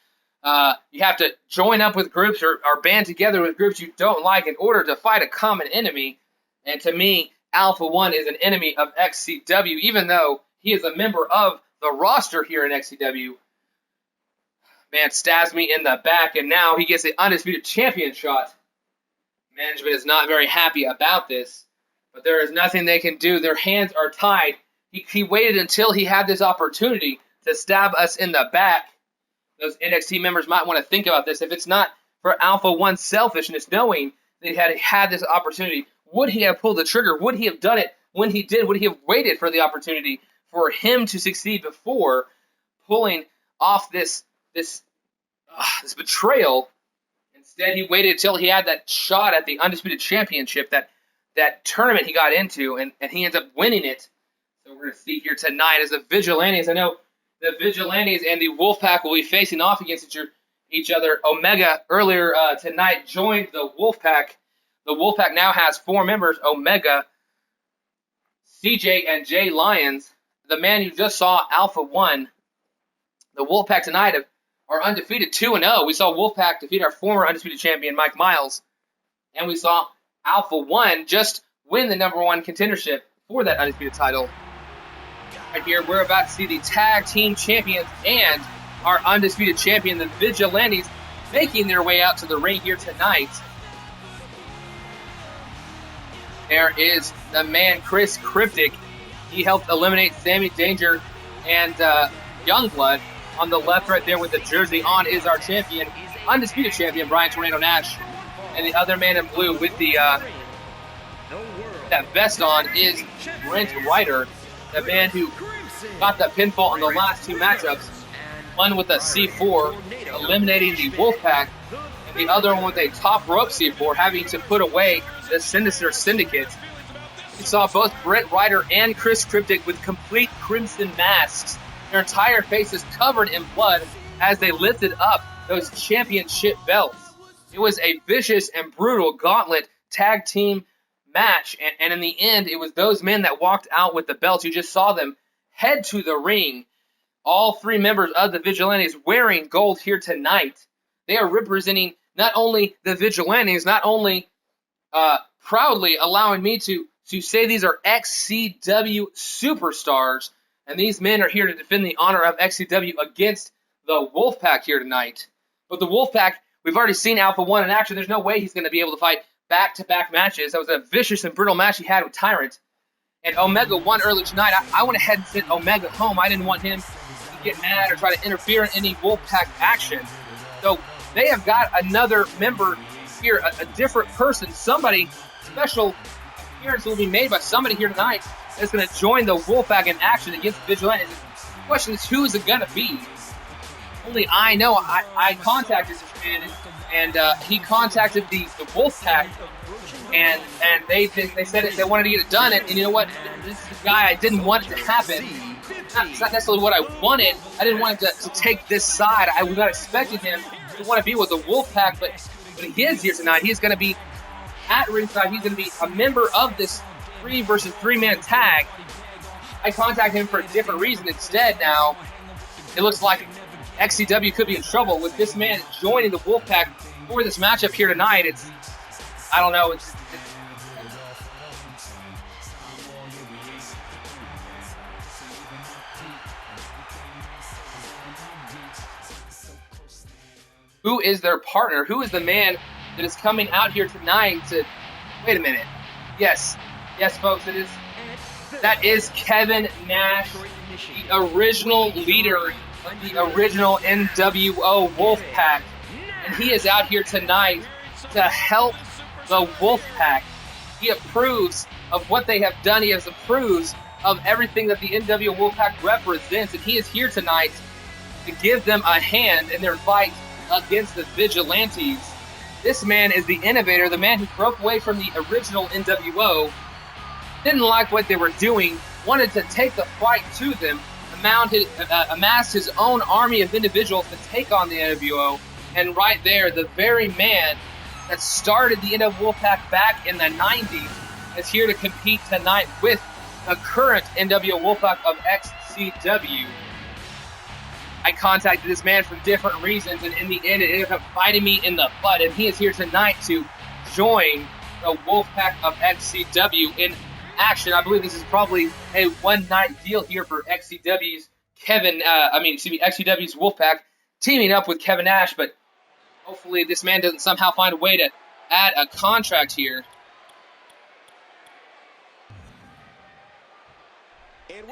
Speaker 1: you have to join up with groups or band together with groups you don't like in order to fight a common enemy. And to me, Alpha One is an enemy of XCW, even though he is a member of the roster here in XCW. Man stabs me in the back, and now he gets the Undisputed Champion shot. Management is not very happy about this, but there is nothing they can do. Their hands are tied. He waited until he had this opportunity to stab us in the back. Those NXT members might want to think about this. If it's not for Alpha One's selfishness, knowing that he had this opportunity, would he have pulled the trigger? Would he have done it when he did? Would he have waited for the opportunity for him to succeed before pulling off this betrayal? Instead, he waited until he had that shot at the Undisputed Championship, that tournament he got into, and he ends up winning it. So we're going to see here tonight as the Vigilantes. I know the Vigilantes and the WOLFPAC will be facing off against each other. Omega earlier tonight joined the WOLFPAC The Wolfpack now has 4 members: Omega, CJ, and Jay Lyons. The man you just saw, Alpha 1. The Wolfpack tonight are undefeated 2-0. We saw Wolfpack defeat our former undisputed champion, Mike Miles. And we saw Alpha 1 just win the #1 contendership for that undisputed title. Right here, we're about to see the tag team champions and our undisputed champion, the Vigilantes, making their way out to the ring here tonight. There is the man, Chris Cryptic. He helped eliminate Sammy Danger and Youngblood. On the left right there with the jersey on is our champion, undisputed champion, Brian Tornado Nash. And the other man in blue with the that vest on is Brent Ryder, the man who got the pinfall in the last 2 matchups. One with a C4, eliminating the Wolfpack, and the other one with a top rope C4, having to put away the Sinister Syndicate. We saw both Brent Ryder and Chris Cryptic with complete crimson masks. Their entire faces covered in blood as they lifted up those championship belts. It was a vicious and brutal gauntlet tag team match, and in the end, it was those men that walked out with the belts. You just saw them head to the ring. All 3 members of the Vigilantes wearing gold here tonight. They are representing not only the Vigilantes, not only proudly allowing me to say these are XCW superstars, and these men are here to defend the honor of XCW against the Wolfpack here tonight. But the Wolfpack, we've already seen Alpha 1 in action. There's no way he's going to be able to fight back-to-back matches. That was a vicious and brutal match he had with Tyrant. And Omega won early tonight. I went ahead and sent Omega home. I didn't want him to get mad or try to interfere in any Wolfpack action. So they have got another member here, a different person. Somebody, special appearance will be made by somebody here tonight that's going to join the Wolfpack in action against the Vigilantes. The question is, who is it going to be? Only I know. I contacted this man, and he contacted the Wolfpack, and they said they wanted to get it done. And you know what? This is the guy I didn't want it to happen. It's not necessarily what I wanted. I didn't want him to take this side. I was not expecting him to want to be with the Wolfpack, but he is here tonight. He's going to be at ringside. He's going to be a member of this 3 versus 3 man tag. I contacted him for a different reason instead. Now it looks like XCW could be in trouble with this man joining the Wolfpack for this matchup here tonight. I don't know. Who is their partner? Who is the man that is coming out here tonight to... Wait a minute. Yes, folks, it is. That is Kevin Nash, the original leader of the original NWO Wolfpack. And he is out here tonight to help the Wolfpack. He approves of what they have done. He approves of everything that the NWO Wolfpack represents. And he is here tonight to give them a hand in their fight against the Vigilantes. This man is the innovator, the man who broke away from the original NWO, didn't like what they were doing, wanted to take the fight to them, amassed his own army of individuals to take on the NWO, and right there, the very man that started the NWO Wolfpack back in the 90s is here to compete tonight with the current NWO Wolfpack of XCW. I contacted this man for different reasons, and in the end, it ended up biting me in the butt. And he is here tonight to join the Wolfpack of XCW in action. I believe this is probably a one-night deal here for XCW's XCW's Wolfpack teaming up with Kevin Nash. But hopefully, this man doesn't somehow find a way to add a contract here.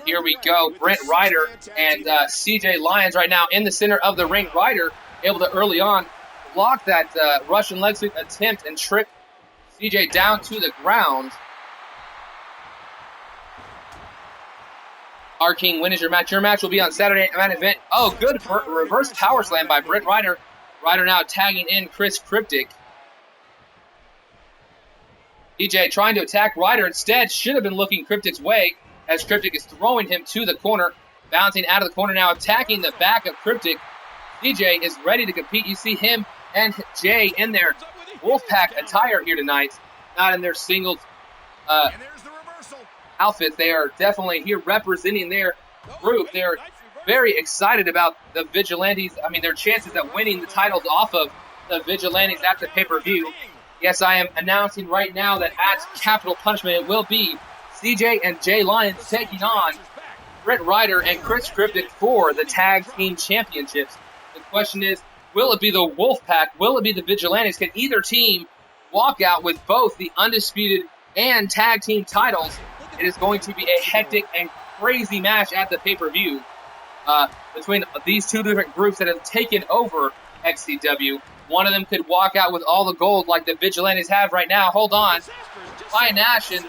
Speaker 1: Here we go. Brent Ryder and CJ Lyons right now in the center of the ring. Ryder able to early on block that Russian leg sweep attempt and trip CJ down to the ground. Our King, when is your match? Your match will be on Saturday at Main Event. Oh, good reverse power slam by Brent Ryder. Ryder now tagging in Chris Cryptic. CJ trying to attack Ryder instead. Should have been looking Cryptic's way, as Cryptic is throwing him to the corner. Bouncing out of the corner now, attacking the back of Cryptic. CJ is ready to compete. You see him and Jay in their Wolfpack attire here tonight. not in their singles
Speaker 3: And there's the reversal.
Speaker 1: outfits. They are definitely here representing their group. They're very excited about the Vigilantes. I mean, their chances at winning the titles off of the Vigilantes at the pay-per-view. Yes, I am announcing right now that at Capital Punishment, it will be CJ and Jay Lyons taking on Brent Ryder and Chris Cryptic for the Tag Team Championships. The question is, will it be the Wolfpack? Will it be the Vigilantes? Can either team walk out with both the Undisputed and Tag Team titles? It is going to be a hectic and crazy match at the pay-per-view between these two different groups that have taken over XCW. One of them could walk out with all the gold like the Vigilantes have right now. Hold on. Ryan Nash is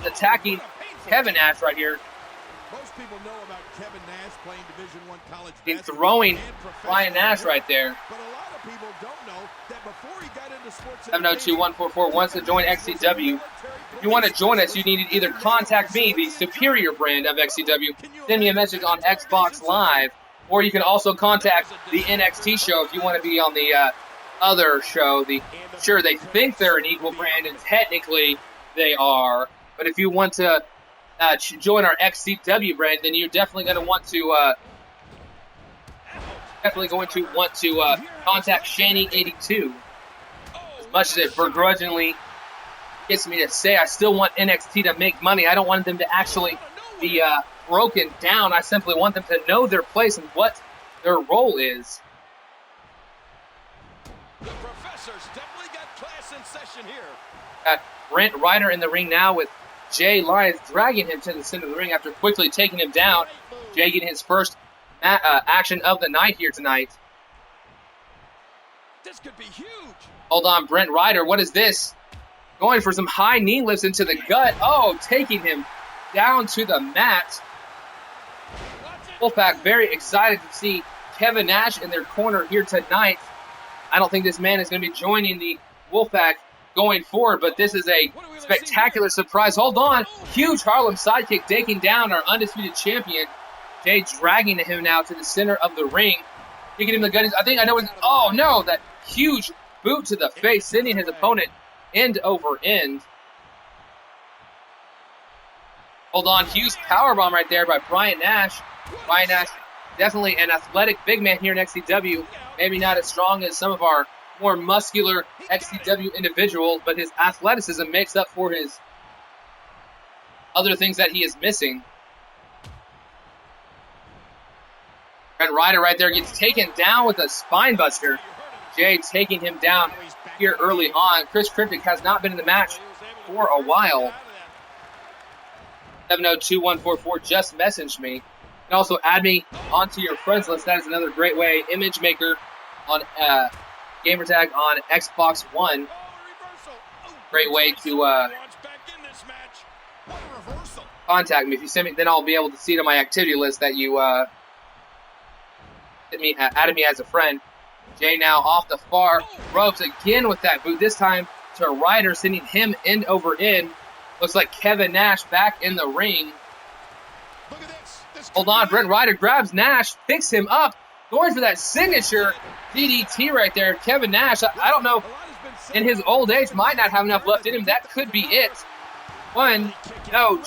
Speaker 1: attacking Kevin Nash right here.
Speaker 3: Most people know about Kevin Nash playing Division I college
Speaker 1: He's
Speaker 3: basketball
Speaker 1: throwing
Speaker 3: and professional
Speaker 1: Ryan Nash right there.
Speaker 3: But a lot of people don't know that before he got into sports
Speaker 1: 702-144 wants to join XCW. If you want to join us, you need to either contact me, the superior brand of XCW, send me a message on Xbox Live, or you can also contact the NXT show if you want to be on the other show. Sure, they think they're an equal brand, and technically they are. But if you want to join our XCW brand, then you're definitely going to want to contact Shani82. As much as it begrudgingly gets me to say I still want NXT to make money, I don't want them to actually be broken down. I simply want them to know their place and what their role is.
Speaker 3: The professor's definitely got class in session here.
Speaker 1: Got Brent Ryder in the ring now with Jay Lyons dragging him to the center of the ring after quickly taking him down. Jay getting his first action of the night here tonight.
Speaker 3: This could be huge.
Speaker 1: Hold on, Brent Ryder, what is this? Going for some high knee lifts into the gut. Oh, taking him down to the mat. Wolfpack very excited to see Kevin Nash in their corner here tonight. I don't think this man is going to be joining the Wolfpack going forward, but this is a spectacular surprise. Hold on. Huge Harlem sidekick taking down our undisputed champion. Jay dragging him now to the center of the ring. Kicking him the gut. I think I know what. Oh, no. That huge boot to the face, sending his opponent end over end. Hold on. Huge powerbomb right there by Brian Nash. Brian Nash, definitely an athletic big man here in XCW. Maybe not as strong as some of our more muscular XCW individuals, but his athleticism makes up for his other things that he is missing. And Ryder right there gets taken down with a spine buster. Jay taking him down here early on. Chris Cryptic has not been in the match for a while. 702-144 just messaged me. You can also add me onto your friends list. That is another great way. Image Maker on Gamertag on Xbox One. Great way to contact me. If you send me, then I'll be able to see it on my activity list that you added me as a friend. Jay now off the far ropes again with that boot. This time to Ryder, sending him end over end. Looks like Kevin Nash back in the ring. Hold on, Brent Ryder grabs Nash, picks him up, going for that signature DDT right there. Kevin Nash, I don't know, in his old age, might not have enough left in him. That could be it.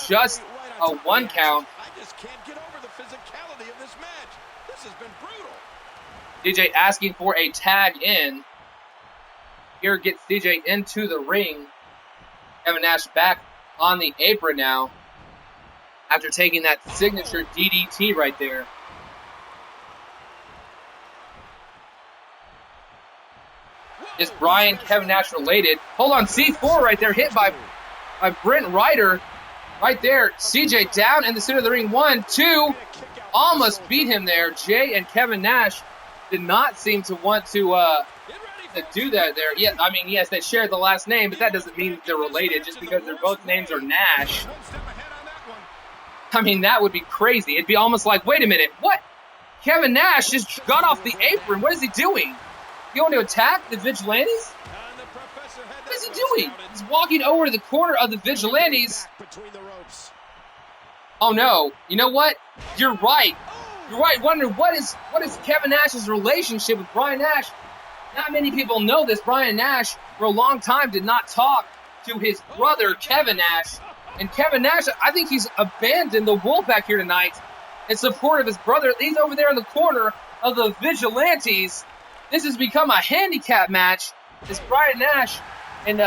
Speaker 1: Just a one count.
Speaker 3: I just can't get over the physicality of this match. This has been brutal.
Speaker 1: DJ asking for a tag in. Here gets DJ into the ring. Kevin Nash back on the apron now after taking that signature DDT right there. Is Brian Kevin Nash related? Hold on, C4 right there, hit by Brent Ryder. Right there, CJ down in the center of the ring. 1, 2, almost beat him there. Jay and Kevin Nash did not seem to want to do that there. Yeah, I mean, yes, they share the last name, but that doesn't mean they're related just because their both names are Nash. I mean, that would be crazy. It'd be almost like, wait a minute, what? Kevin Nash just got off the apron. What is he doing? You want to attack the Vigilantes? What is he doing? He's walking over to the corner of the Vigilantes. Oh no! You know what? You're right. You're right. Wonder what is Kevin Nash's relationship with Brian Nash? Not many people know this. Brian Nash, for a long time, did not talk to his brother, Kevin Nash. And Kevin Nash, I think he's abandoned the Wolfpack here tonight in support of his brother. He's over there in the corner of the Vigilantes. This has become a handicap match. As Brian Nash and,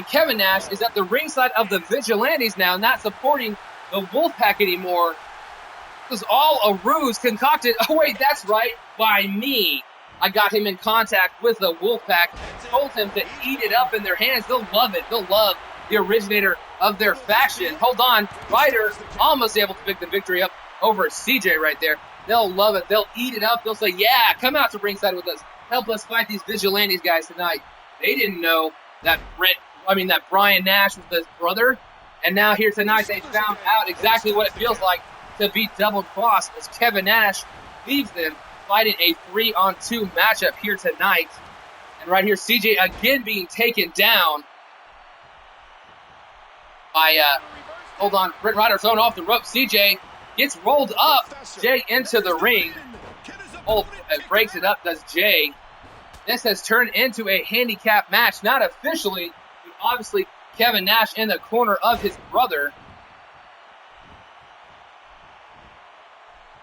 Speaker 1: Kevin Nash is at the ringside of the Vigilantes now, not supporting the Wolfpack anymore. It was all a ruse concocted. Oh, wait, that's right, by me. I got him in contact with the Wolfpack, told him to eat it up in their hands. They'll love it. They'll love the originator of their faction. Hold on, Ryder almost able to pick the victory up over CJ right there. They'll love it. They'll eat it up. They'll say, yeah, come out to ringside with us. Help us fight these Vigilantes guys tonight. They didn't know that Brian Nash was his brother. And now here tonight they found out exactly what it feels like to be double-crossed as Kevin Nash leaves them fighting a 3-on-2 matchup here tonight. And right here, CJ again being taken down by, Brent Ryder thrown off the rope. CJ gets rolled up. Jay into the ring. Breaks it up, does Jay. This has turned into a handicap match, not officially, but obviously Kevin Nash in the corner of his brother.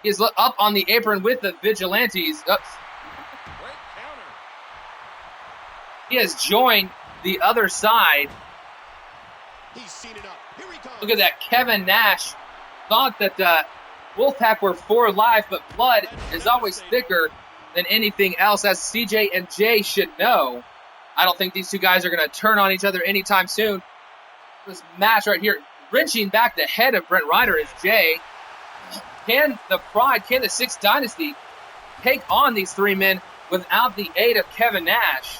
Speaker 1: He is up on the apron with the Vigilantes. Oops. He has joined the other side.
Speaker 3: He's seen it up. Here he comes.
Speaker 1: Look at that. Kevin Nash thought that Wolfpack were 4 live, but blood is always thicker than anything else, as CJ and Jay should know. I don't think these two guys are going to turn on each other anytime soon. This match right here, wrenching back the head of Brent Ryder is Jay. Can the Pride, can the Sixth Dynasty take on these 3 men without the aid of Kevin Nash?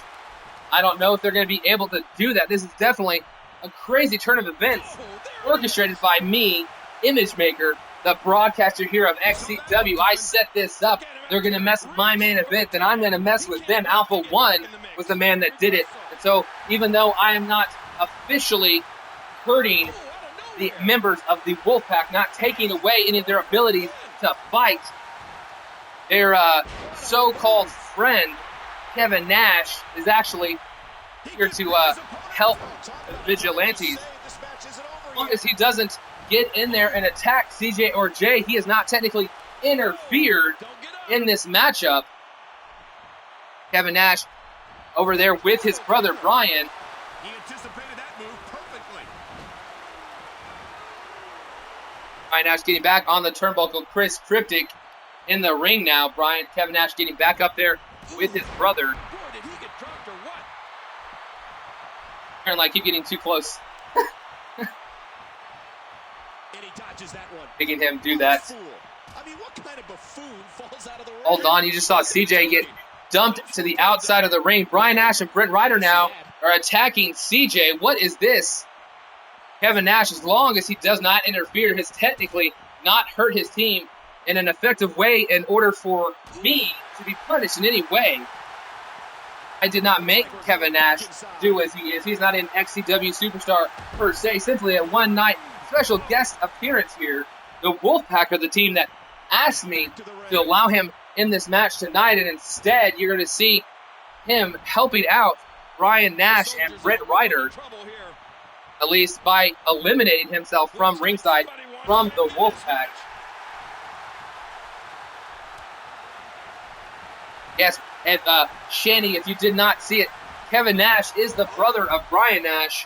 Speaker 1: I don't know if they're going to be able to do that. This is definitely a crazy turn of events orchestrated by me, Image Maker, the broadcaster here of XCW. I set this up. They're going to mess with my main event, then I'm going to mess with them. Alpha 1 was the man that did it. And so even though I am not officially hurting the members of the Wolfpack, not taking away any of their abilities to fight, their so-called friend, Kevin Nash, is actually here to help the Vigilantes. As long as he doesn't get in there and attack CJ or Jay, he has not technically interfered in this matchup. Kevin Nash over there with his brother Brian.
Speaker 3: He anticipated that move perfectly.
Speaker 1: Brian Nash getting back on the turnbuckle. Chris Cryptic in the ring now. Kevin Nash getting back up there with his brother.
Speaker 3: Boy, did he get dropped or what?
Speaker 1: Apparently I keep getting too close.
Speaker 3: And he dodges that one.
Speaker 1: Making him do that.
Speaker 3: Fool. I mean, what kind of buffoon falls out of the ring?
Speaker 1: Hold on, you just saw CJ get dumped to the outside of the ring. Brian Nash and Brent Ryder now are attacking CJ. What is this? Kevin Nash, as long as he does not interfere, has technically not hurt his team in an effective way in order for me to be punished in any way. I did not make Kevin Nash do as he is. He's not an XCW superstar per se, simply a one-night special guest appearance here. The Wolfpack are the team that asked me to allow him in this match tonight, and instead you're going to see him helping out Brian Nash and Brent Ryder, at least by eliminating himself from ringside from the Wolfpack. Yes, and Shanny, if you did not see it, Kevin Nash is the brother of Brian Nash.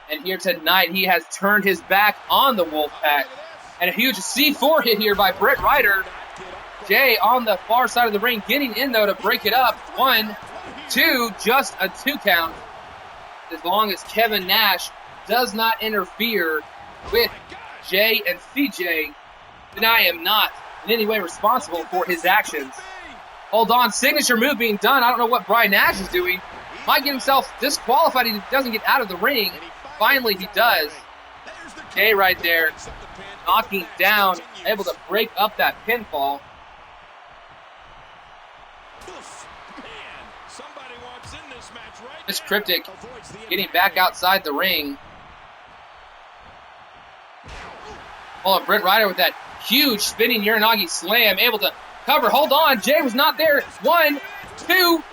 Speaker 1: And here tonight, he has turned his back on the Wolfpack. And a huge C4 hit here by Brent Ryder. Jay on the far side of the ring, getting in, though, to break it up. 1, 2, just a 2 count. As long as Kevin Nash does not interfere with Jay and CJ, then I am not in any way responsible for his actions. Hold on, signature move being done. I don't know what Brian Nash is doing. Might get himself disqualified if he doesn't get out of the ring. Finally, he does. Jay right there, knocking down, able to break up that pinfall. This Cryptic getting back outside the ring. Oh, Brent Ryder with that huge spinning Uranagi slam, able to cover. Hold on, Jay was not there. 1, 2,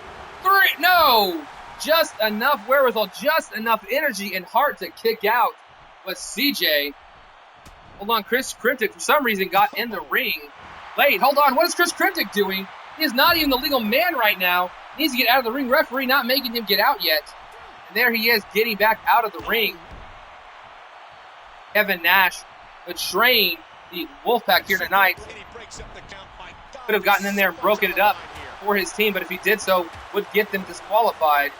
Speaker 1: 3. No! just enough wherewithal, just enough energy and heart to kick out with CJ. Hold on, Chris Cryptic for some reason got in the ring late. Hold on, what is Chris Cryptic doing? He is not even the legal man right now. He needs to get out of the ring. Referee not making him get out yet. And there he is getting back out of the ring. Kevin Nash betraying the Wolfpack here tonight. Could have gotten in there and broken it up for his team, but if he did so, would get them disqualified.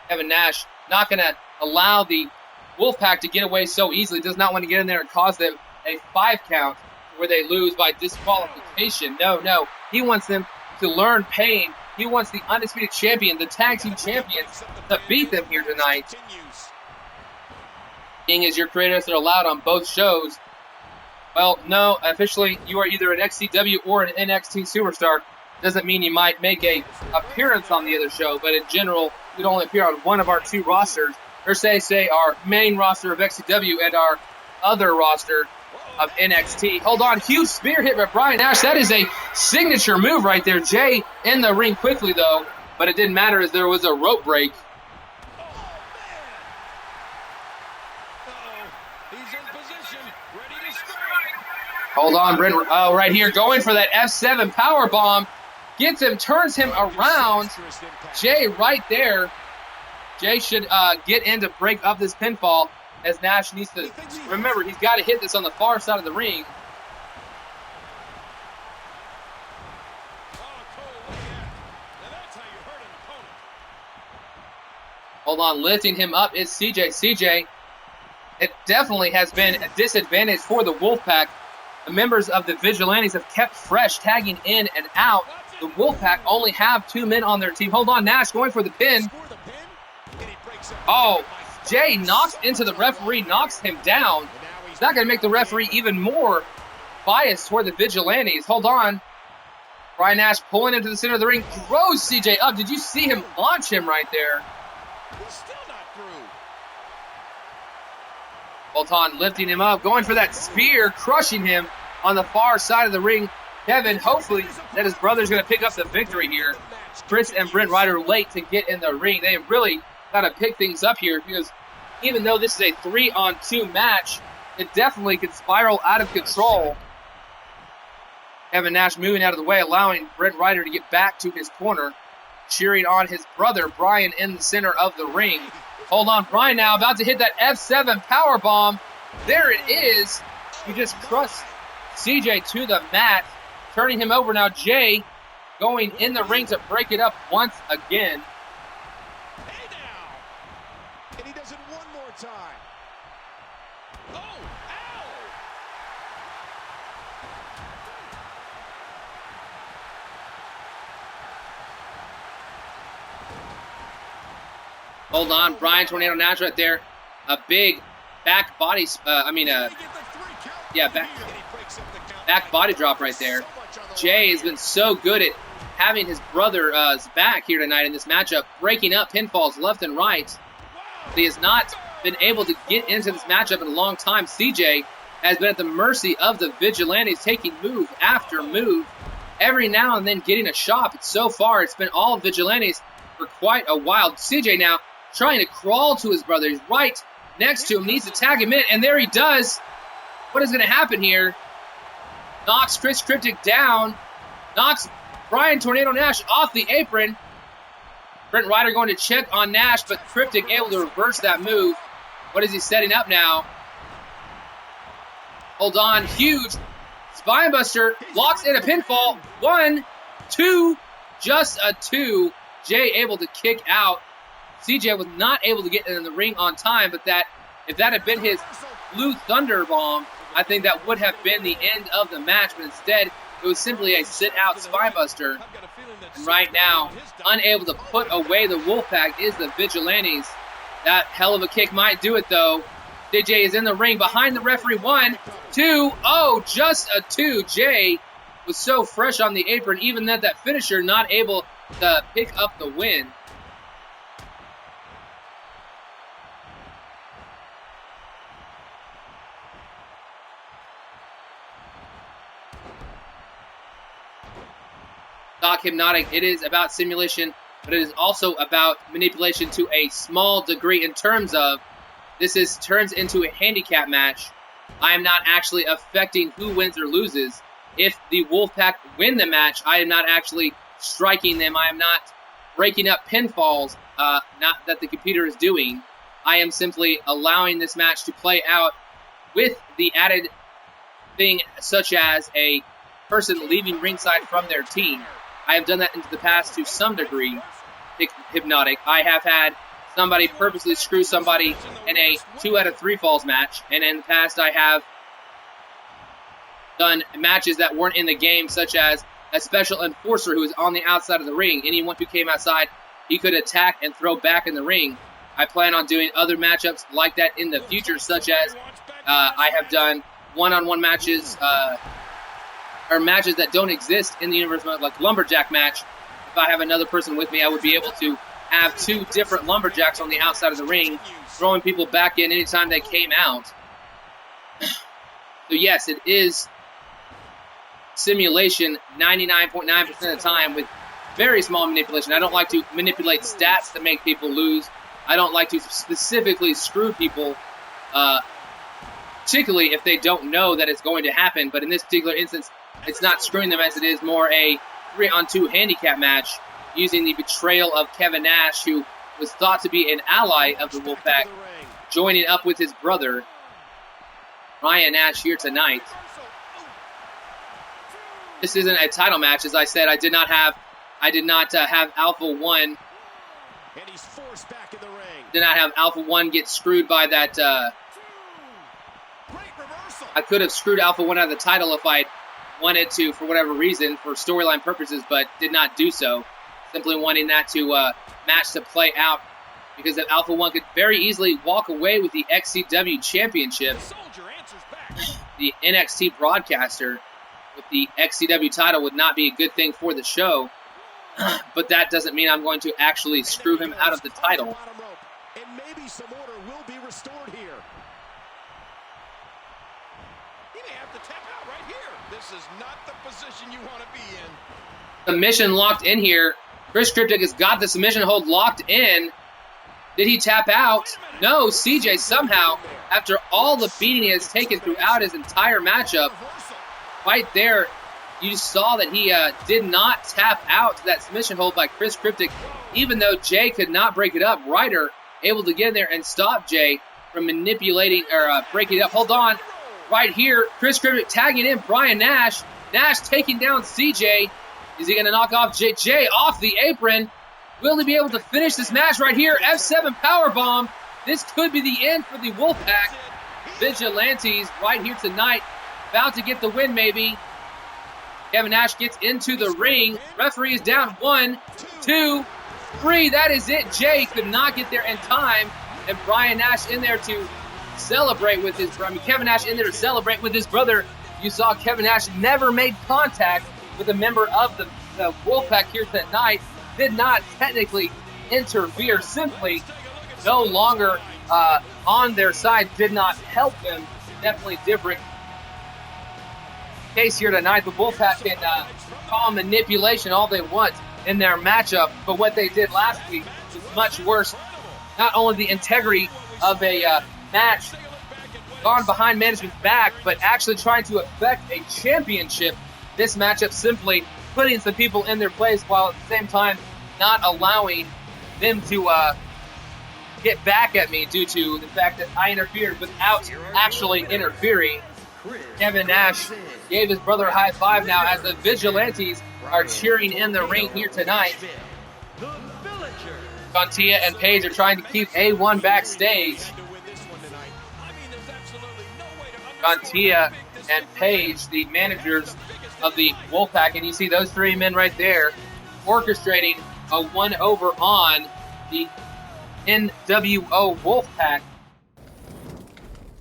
Speaker 1: Kevin Nash not going to allow the Wolfpack to get away so easily. Does not want to get in there and cause them a 5 count where they lose by disqualification. No. He wants them to learn pain. He wants the undisputed champion, the tag team champions, to beat them here tonight. Being as your creators are allowed on both shows, well, no, officially you are either an XCW or an NXT superstar. Doesn't mean you might make a appearance on the other show, but in general, you'd only appear on one of our 2 rosters, or say our main roster of XCW and our other roster of NXT. Hold on, huge spear hit by Brian Nash. That is a signature move right there. Jay in the ring quickly, though, but it didn't matter as there was a rope break. Hold on, Brent. Oh, right here, going for that F7 powerbomb. Gets him, turns him around. Jay right there. Jay should get in to break up this pinfall as Nash needs to. Remember, he's got to hit this on the far side of the ring. Hold on, lifting him up is CJ. CJ, it definitely has been a disadvantage for the Wolfpack. The members of the Vigilantes have kept fresh, tagging in and out. The Wolfpack only have 2 men on their team. Hold on, Nash going for the pin. Oh, Jay knocks into the referee, knocks him down. It's not going to make the referee even more biased toward the Vigilantes. Hold on. Brian Nash pulling him to the center of the ring, throws CJ up. Did you see him launch him right there? Bolton lifting him up, going for that spear, crushing him on the far side of the ring. Kevin, hopefully that his brother's going to pick up the victory here. Chris and Brent Ryder late to get in the ring. They really got to pick things up here because even though this is a 3-on-2 match, it definitely could spiral out of control. Kevin Nash moving out of the way, allowing Brent Ryder to get back to his corner, cheering on his brother, Brian, in the center of the ring. Hold on, Brian now about to hit that F7 powerbomb. There it is. He just crushed CJ to the mat, turning him over now. Jay going in the ring to break it up once again.
Speaker 3: Hey now. And he does it one more time. Oh, ow.
Speaker 1: Hold on, Brian Tornado Nash right there. A big back body, back body drop right there. Jay has been so good at having his brother's back here tonight in this matchup, breaking up pinfalls left and right. But he has not been able to get into this matchup in a long time. CJ has been at the mercy of the Vigilantes, taking move after move, every now and then getting a shot. But so far, it's been all Vigilantes for quite a while. CJ now trying to crawl to his brother. He's right next to him, needs to tag him in, and there he does. What is going to happen here? Knocks Chris Cryptic down, knocks Brian Tornado Nash off the apron. Brent Ryder going to check on Nash, but Cryptic able to reverse that move. What is he setting up now? Hold on, huge spinebuster, locks in a pinfall. 1, 2, just a 2. Jay able to kick out. CJ was not able to get in the ring on time, but if that had been his Blue Thunder Bomb, I think that would have been the end of the match, but instead it was simply a sit-out spinebuster. And right now, unable to put away the Wolfpack is the Vigilantes. That hell of a kick might do it, though. JJ is in the ring behind the referee. 1, 2, oh, just a 2. Jay was so fresh on the apron, even that finisher not able to pick up the win. Doc Hypnotic, it is about simulation, but it is also about manipulation to a small degree in terms of turns into a handicap match. I am not actually affecting who wins or loses. If the Wolfpack win the match, I am not actually striking them. I am not breaking up pinfalls, not that the computer is doing. I am simply allowing this match to play out with the added thing such as a person leaving ringside from their team. I have done that into the past to some degree, Hypnotic. I have had somebody purposely screw somebody in a 2 out of 3 falls match, and in the past I have done matches that weren't in the game, such as a special enforcer who was on the outside of the ring. Anyone who came outside, he could attack and throw back in the ring. I plan on doing other matchups like that in the future, such as I have done one-on-one matches, or matches that don't exist in the universe, like Lumberjack match. If I have another person with me, I would be able to have 2 different Lumberjacks on the outside of the ring, throwing people back in anytime they came out. So yes, it is simulation 99.9% of the time with very small manipulation. I don't like to manipulate stats to make people lose. I don't like to specifically screw people, particularly if they don't know that it's going to happen. But in this particular instance, it's not screwing them as it is more a 3-on-2 handicap match using the betrayal of Kevin Nash, who was thought to be an ally of the Wolfpack, joining up with his brother, Ryan Nash, here tonight. This isn't a title match. As I said, I did not have Alpha 1.
Speaker 3: And he's forced back in the ring.
Speaker 1: Did not have Alpha 1 get screwed by that. I could have screwed Alpha 1 out of the title if I wanted to, for whatever reason, for storyline purposes, but did not do so. Simply wanting that to match to play out, because if Alpha 1 could very easily walk away with the XCW championship, the NXT broadcaster with the XCW title would not be a good thing for the show. But that doesn't mean I'm going to actually screw him out of the title.
Speaker 3: And maybe some order will be restored here. He may have to tap out right here. This is not the position you want to be in.
Speaker 1: Submission locked in here. Chris Cryptic has got the submission hold locked in. Did he tap out? No, CJ somehow, after all the beating he has taken throughout his entire matchup, right there, you saw that he did not tap out to that submission hold by Chris Cryptic, even though Jay could not break it up. Ryder able to get in there and stop Jay from manipulating or breaking it up. Hold on. Right here, Chris Cryptic tagging in Brian Nash. Nash taking down CJ. Is he going to knock off Jay? Jay off the apron. Will he be able to finish this match right here? F7 powerbomb. This could be the end for the Wolfpack. Vigilantes right here tonight. About to get the win, maybe. Kevin Nash gets into the ring. Referee is down 1, 2, 3. That is it. Jay could not get there in time. And Brian Nash in there to celebrate with his brother. Kevin Nash in there to celebrate with his brother. You saw Kevin Nash never made contact with a member of the Wolfpack here tonight. Did not technically interfere. Simply no longer on their side. Did not help them. Definitely different case here tonight. The Wolfpack can call manipulation all they want in their matchup, but what they did last week was much worse. Not only the integrity of a match gone behind management's back, but actually trying to affect a championship. This matchup simply putting some people in their place while at the same time not allowing them to get back at me due to the fact that I interfered without actually interfering. Kevin Nash gave his brother a high five now as the Vigilantes are cheering in the ring here tonight. Tia and Paige are trying to keep A1 backstage. Tia and Paige, the managers of the Wolfpack, and you see those 3 men right there orchestrating a 1-over on the NWO Wolfpack.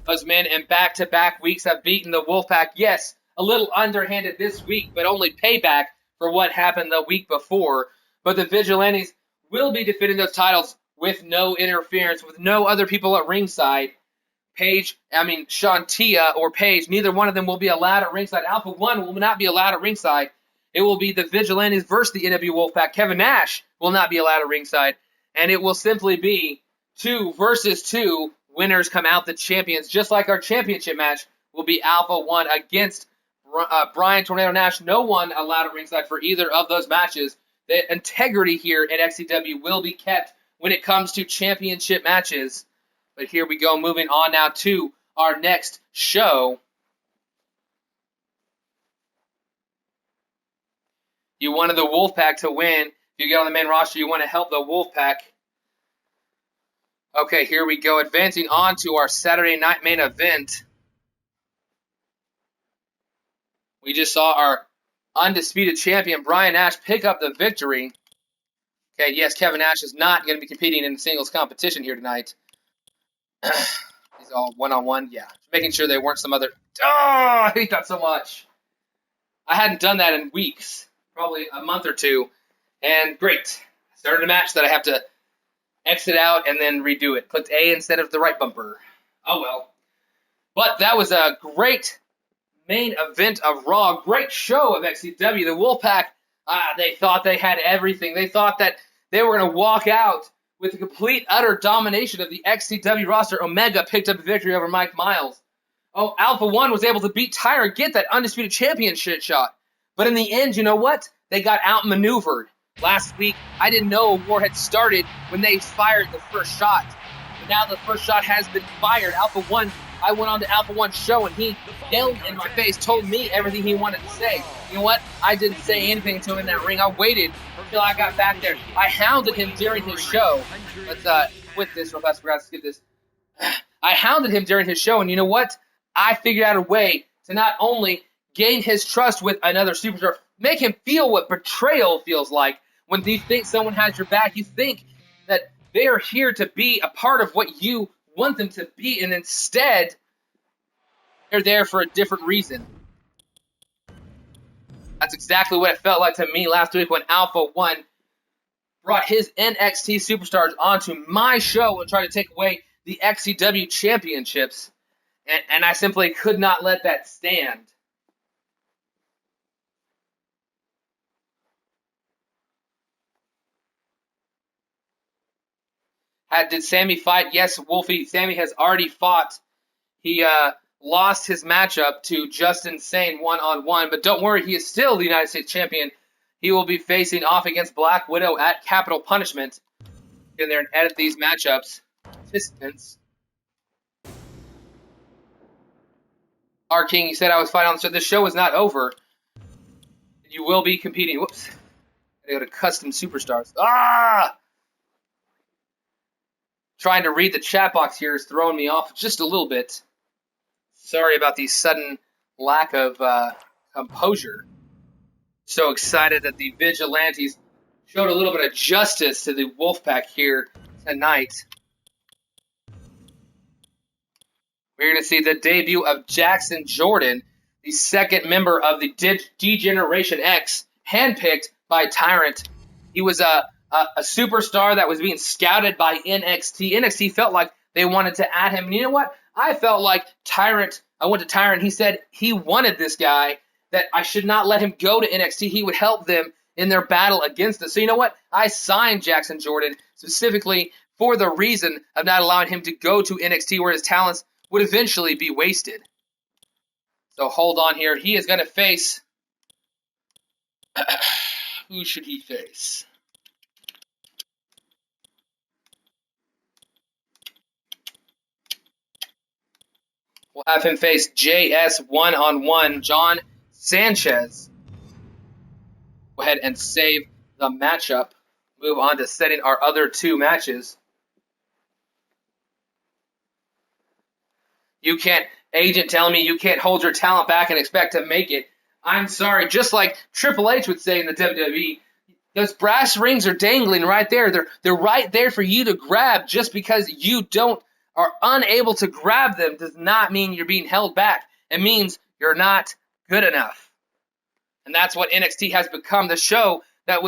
Speaker 1: Those men in back-to-back weeks have beaten the Wolfpack. Yes, a little underhanded this week, but only payback for what happened the week before. But the Vigilantes will be defending those titles with no interference, with no other people at ringside. Tia or Paige, neither one of them will be allowed at ringside. Alpha 1 will not be allowed at ringside. It will be the Vigilantes versus the NW Wolfpac. Kevin Nash will not be allowed at ringside, and it will simply be 2 versus 2. Winners come out the champions, just like our championship match will be Alpha 1 against Brian Tornado Nash. No one allowed at ringside for either of those matches. The integrity here at XCW will be kept when it comes to championship matches. But here we go, moving on now to our next show. You wanted the Wolfpac to win. If you get on the main roster, you want to help the Wolfpac. Okay, here we go. Advancing on to our Saturday night main event. We just saw our undisputed champion, Brian Nash, pick up the victory. Okay, yes, Kevin Nash is not going to be competing in singles competition here tonight. He's all one-on-one. Yeah, making sure they weren't some other... Oh, I hate that so much. I hadn't done that in weeks, probably a month or two. And great. I started a match that I have to exit out and then redo it. Clicked A instead of the right bumper. Oh, well. But that was a great main event of Raw. Great show of XCW. The Wolfpac, they thought they had everything. They thought that they were going to walk out with the complete, utter domination of the XCW roster. Omega picked up a victory over Mike Miles. Oh, Alpha 1 was able to beat Tyler, get that undisputed championship shot. But in the end, you know what? They got outmaneuvered. Last week, I didn't know a war had started when they fired the first shot. But now the first shot has been fired. Alpha 1, I went on to Alpha 1's show, and he yelled in my face, told me everything he wanted to say. You know what? I didn't say anything to him in that ring. I waited until I got back there. I hounded him during his show. Let's quit this real fast. I forgot to skip this. I hounded him during his show, and you know what? I figured out a way to not only gain his trust with another superstar, make him feel what betrayal feels like. When you think someone has your back, you think that they are here to be a part of what you want them to be, and instead, they're there for a different reason. That's exactly what it felt like to me last week when Alpha 1 brought his NXT superstars onto my show and tried to take away the XCW championships, and I simply could not let that stand. Did Sammy fight? Yes, Wolfie. Sammy has already fought. He lost his matchup to Justin Sane one-on-one, but don't worry, he is still the United States champion. He will be facing off against Black Widow at Capital Punishment. Get in there and edit these matchups. Participants. R. King, you said I was fighting on the show. This show is not over. You will be competing. Whoops. I go to custom superstars. Trying to read the chat box here is throwing me off just a little bit. Sorry about the sudden lack of composure. So excited that the Vigilantes showed a little bit of justice to the Wolfpac here tonight. We're going to see the debut of Jackson Jordan, the second member of the D-Generation X, handpicked by Tyrant. He was a superstar that was being scouted by NXT. NXT felt like they wanted to add him. And you know what? I felt like Tyrant, I went to Tyrant, he said he wanted this guy, that I should not let him go to NXT. He would help them in their battle against us. So you know what? I signed Jackson Jordan specifically for the reason of not allowing him to go to NXT where his talents would eventually be wasted. So hold on here. He is going to face... Who should he face? We'll have him face JS one-on-one, John Sanchez. Go ahead and save the matchup. Move on to setting our other two matches. You can't, agent telling me you can't hold your talent back and expect to make it. I'm sorry, just like Triple H would say in the WWE, those brass rings are dangling right there. They're right there for you to grab. Just because you are unable to grab them does not mean you're being held back. It means you're not good enough. And that's what NXT has become, the show that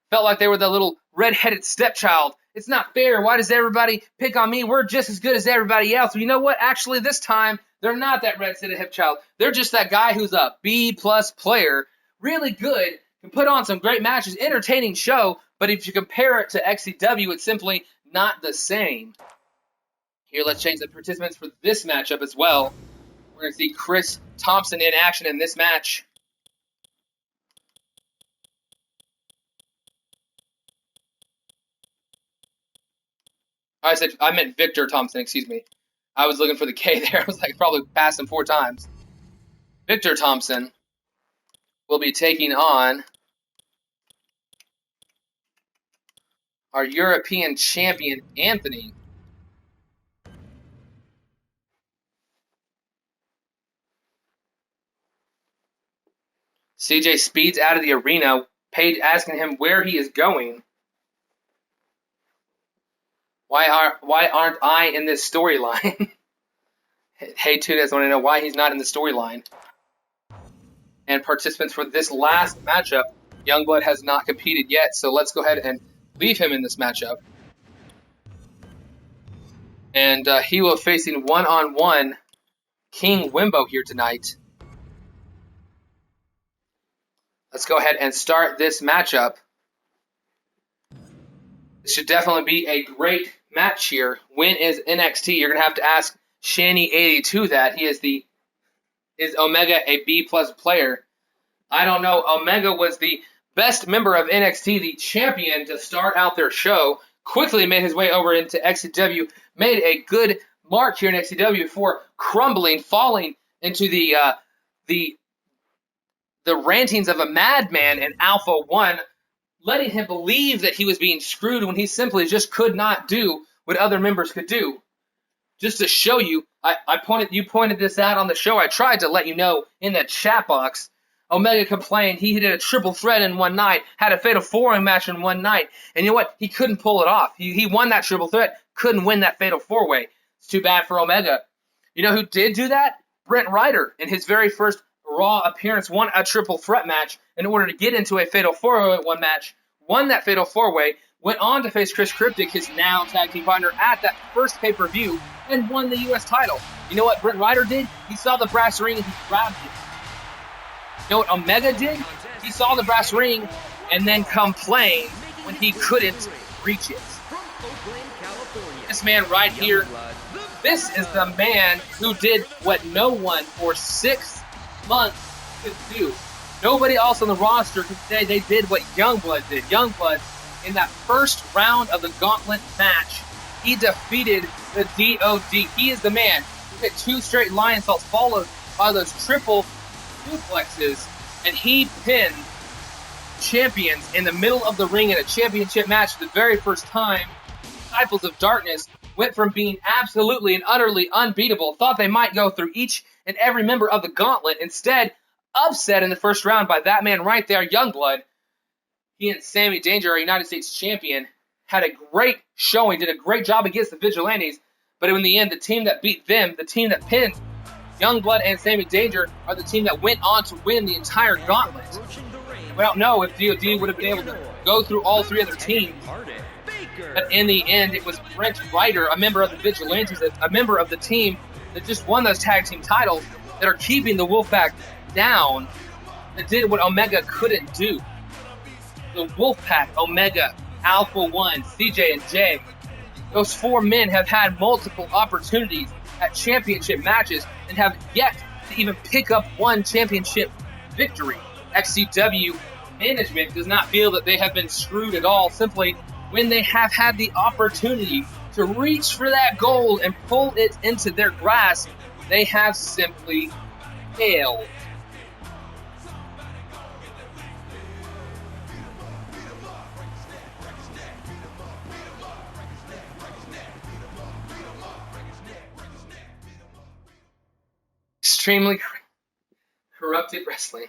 Speaker 1: felt like they were the little red-headed stepchild. It's not fair. Why does everybody pick on me? We're just as good as everybody else. Well, you know what? Actually, this time, they're not that red-headed stepchild. They're just that guy who's a B+ player, really good can put on some great matches, entertaining show, but if you compare it to XCW, it's simply not the same. Here, let's change the participants for this matchup as well. We're going to see Chris Thompson in action in this match. I meant Victor Thompson, excuse me. I was looking for the K there. I was like, probably passed him 4 times. Victor Thompson will be taking on our European champion, Anthony. CJ speeds out of the arena, Paige asking him where he is going. Why aren't I in this storyline? Hey, Tunes want to know why he's not in the storyline. And participants for this last matchup, Youngblood has not competed yet, so let's go ahead and leave him in this matchup. And he will be facing one-on-one King Wimbo here tonight. Let's go ahead and start this matchup. This should definitely be a great match here. When is NXT? You're going to have to ask Shanny82 that. Is Omega a B+ player? I don't know. Omega was the best member of NXT, the champion, to start out their show. Quickly made his way over into XCW. Made a good mark here in XCW before crumbling, falling into the rantings of a madman in Alpha 1, letting him believe that he was being screwed when he simply just could not do what other members could do. Just to show you, you pointed this out on the show. I tried to let you know in the chat box. Omega complained he did a triple threat in one night, had a fatal 4-way match in one night, and you know what? He couldn't pull it off. He won that triple threat, couldn't win that fatal 4-way. It's too bad for Omega. You know who did do that? Brent Ryder, in his very first Raw appearance, won a triple threat match in order to get into a fatal 4-way one match, won that fatal 4-way, went on to face Chris Cryptic, his now tag team partner, at that first pay-per-view, and won the U.S. title. You know what Brent Ryder did? He saw the brass ring and he grabbed it. You know what Omega did? He saw the brass ring and then complained when he couldn't reach it. This man right here, this is the man who did what no one for 6 months could do. Nobody else on the roster could say they did what Youngblood did. Youngblood, in that first round of the gauntlet match, he defeated the DOD. He is the man who hit 2 straight lion salts followed by those triple suplexes, and he pinned champions in the middle of the ring in a championship match for the very first time. Disciples of Darkness went from being absolutely and utterly unbeatable, thought they might go through each and every member of the gauntlet, instead upset in the first round by that man right there, Youngblood. He and Sammy Danger, our United States champion, had a great showing, did a great job against the Vigilantes, but in the end, the team that beat them, the team that pinned Youngblood and Sammy Danger, are the team that went on to win the entire gauntlet. We don't know if DOD would have been able to go through all 3 other teams, but in the end, it was Brent Ryder, a member of the Vigilantes, a member of the team that just won those tag team titles, that are keeping the Wolfpac down, that did what Omega couldn't do. The Wolfpac, Omega, Alpha 1, CJ, and Jay, those 4 men have had multiple opportunities at championship matches and have yet to even pick up one championship victory. XCW management does not feel that they have been screwed at all. Simply, when they have had the opportunity to reach for that gold and pull it into their grasp, they have simply failed. Extremely corrupted wrestling.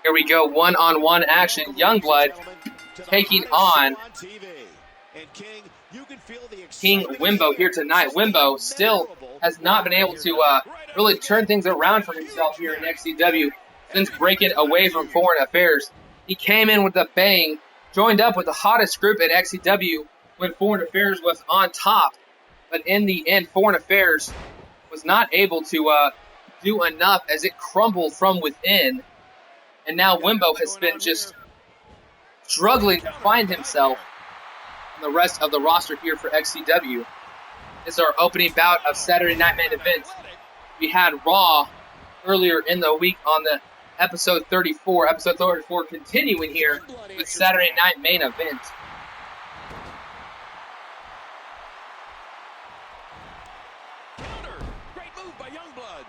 Speaker 1: Here we go, one-on-one action. Youngblood taking on King Wimbo here tonight. Wimbo still has not been able to really turn things around for himself here in XCW since breaking away from Foreign Affairs. He came in with a bang, joined up with the hottest group at XCW when Foreign Affairs was on top. But in the end, Foreign Affairs was not able to do enough as it crumbled from within. And now Wimbo has been just struggling to find himself in the rest of the roster here for XCW. This is our opening bout of Saturday Night Main Event. We had Raw earlier in the week on the episode 34. Episode 34 continuing here with Saturday Night Main Event.
Speaker 3: Counter. Great move by Youngblood.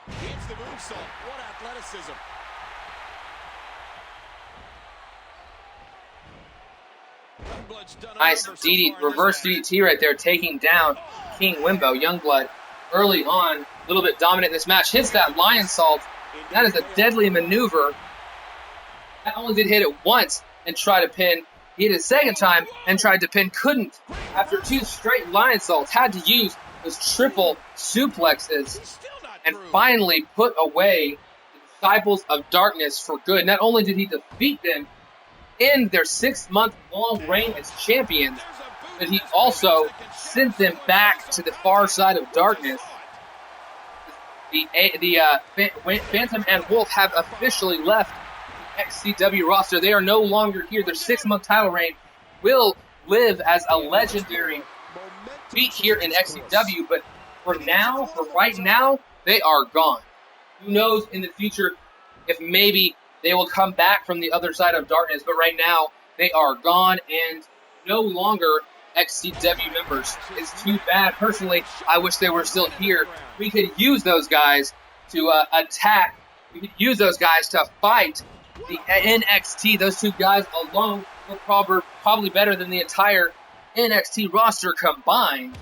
Speaker 3: Hits the moonsault. What athleticism.
Speaker 1: Nice reverse DDT right there, taking down King Wimbo. Youngblood early on, a little bit dominant in this match, hits that lion salt. That is a deadly maneuver. Not only did he hit it once and try to pin, he hit it a second time and tried to pin, couldn't. After 2 straight lion salts, had to use those triple suplexes and finally put away the Disciples of Darkness for good. Not only did he defeat them in their 6-month-long reign as champions, but he also sent them back to the far side of darkness. Phantom and Wolf have officially left the XCW roster. They are no longer here. Their 6-month title reign will live as a legendary feat here in XCW, but for right now, they are gone. Who knows in the future if maybe they will come back from the other side of darkness, but right now, they are gone and no longer XCW members. It's too bad. Personally, I wish they were still here. We could use those guys to attack. We could use those guys to fight the NXT. Those 2 guys alone were probably better than the entire NXT roster combined.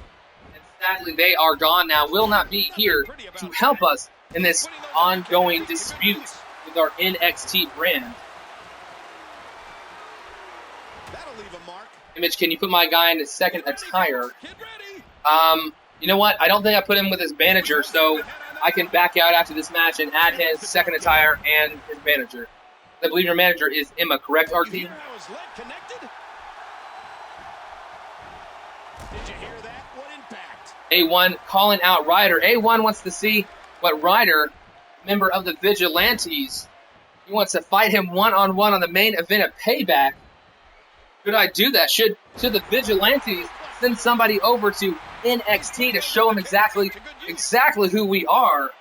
Speaker 1: And sadly, they are gone now. Will not be here to help us in this ongoing dispute with our NXT brand.
Speaker 3: That'll leave a mark.
Speaker 1: Image, can you put my guy in his second attire? You know what? I don't think I put him with his manager, so I can back out after this match and add his second attire and his manager. I believe your manager is Emma, correct, RT?
Speaker 3: Did you hear that? What impact?
Speaker 1: A1 calling out Ryder. A1 wants to see what Ryder, member of the Vigilantes, he wants to fight him one-on-one on the main event of Payback. Should I do that? Should the Vigilantes send somebody over to NXT to show them exactly who we are?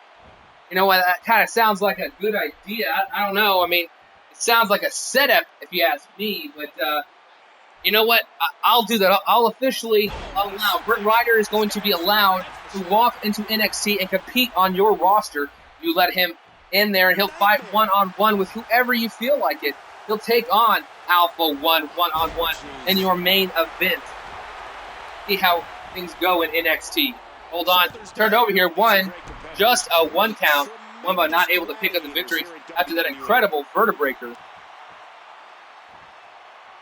Speaker 1: You know what? That kind of sounds like a good idea. I don't know. I mean, it sounds like a setup if you ask me. But you know what? I'll do that. I'll officially allow. Britt Ryder is going to be allowed to walk into NXT and compete on your roster. You let him in there, and he'll fight one-on-one with whoever you feel like it. He'll take on Alpha 1 one-on-one in your main event. See how things go in NXT. Hold on. Turned over here. Just a 1 count. Wimbo not able to pick up the victory after that incredible vertebreaker.
Speaker 3: Look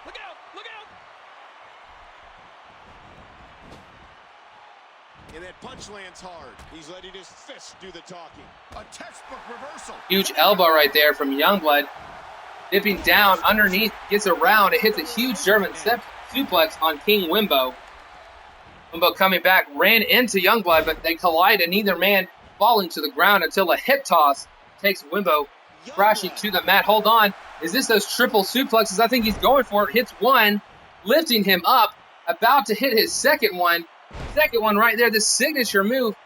Speaker 3: out! Look out! And that punch lands hard. He's letting his fist do the talking. A textbook reversal.
Speaker 1: Huge elbow right there from Youngblood. Dipping down underneath, gets around. It hits a huge German suplex on King Wimbo. Wimbo coming back, ran into Youngblood, but they collide, and neither man falling to the ground until a hip toss takes Wimbo crashing to the mat. Hold on. Is this those triple suplexes? I think he's going for it. Hits one, lifting him up, about to hit his second one. Second one right there, the signature move.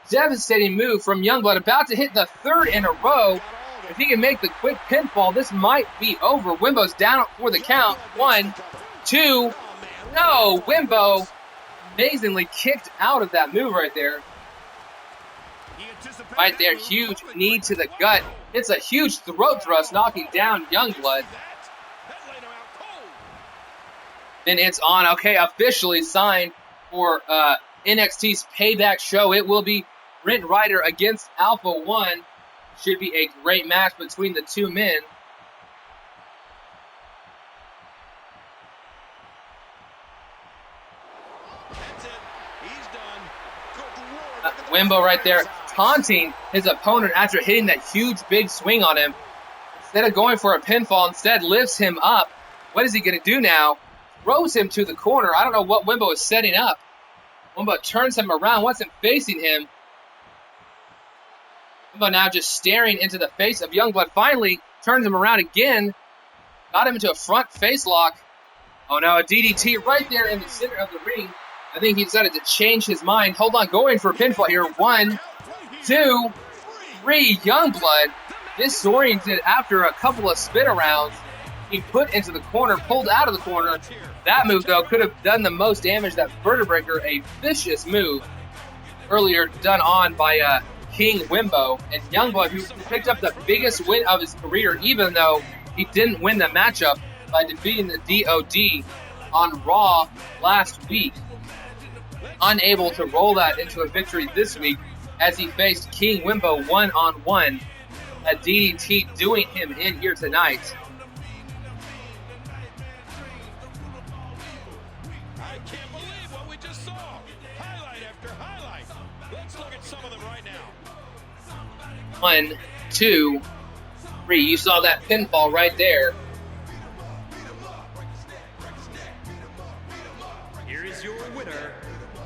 Speaker 1: Devastating move from Youngblood, about to hit the 3rd in a row. If he can make the quick pinfall, this might be over. Wimbo's down for the count. 1, 2. No, Wimbo amazingly kicked out of that move right there. Right there, huge knee to the gut. It's a huge throat thrust, knocking down Youngblood. Then it's on. Okay, officially signed for NXT's Payback show. It will be Britt Ryder against Alpha 1. Should be a great match between the 2 men.
Speaker 3: That's it. He's done. Good Lord.
Speaker 1: Wimbo right there taunting his opponent after hitting that huge big swing on him. Instead of going for a pinfall, instead lifts him up. What is he going to do now? Throws him to the corner. I don't know what Wimbo is setting up. Wimbo turns him around, wants him facing him. But now just staring into the face of Youngblood, finally turns him around again. Got him into a front face lock. Oh no, a DDT right there in the center of the ring. I think he decided to change his mind. Hold on, going for a pinfall here. 1, 2, 3, Youngblood disoriented after a couple of spin arounds. He put into the corner, pulled out of the corner. That move, though, could have done the most damage. That vertebraker, a vicious move earlier done on by King Wimbo. And Youngblood, who picked up the biggest win of his career, even though he didn't win the matchup by defeating the DOD on Raw last week. Unable to roll that into a victory this week as he faced King Wimbo one-on-one. A DDT doing him in here tonight.
Speaker 3: I can't believe what we just saw. Highlight after highlight. Let's look at some of them right now.
Speaker 1: 1, 2, 3. You saw that pinfall right there.
Speaker 2: Here is your winner,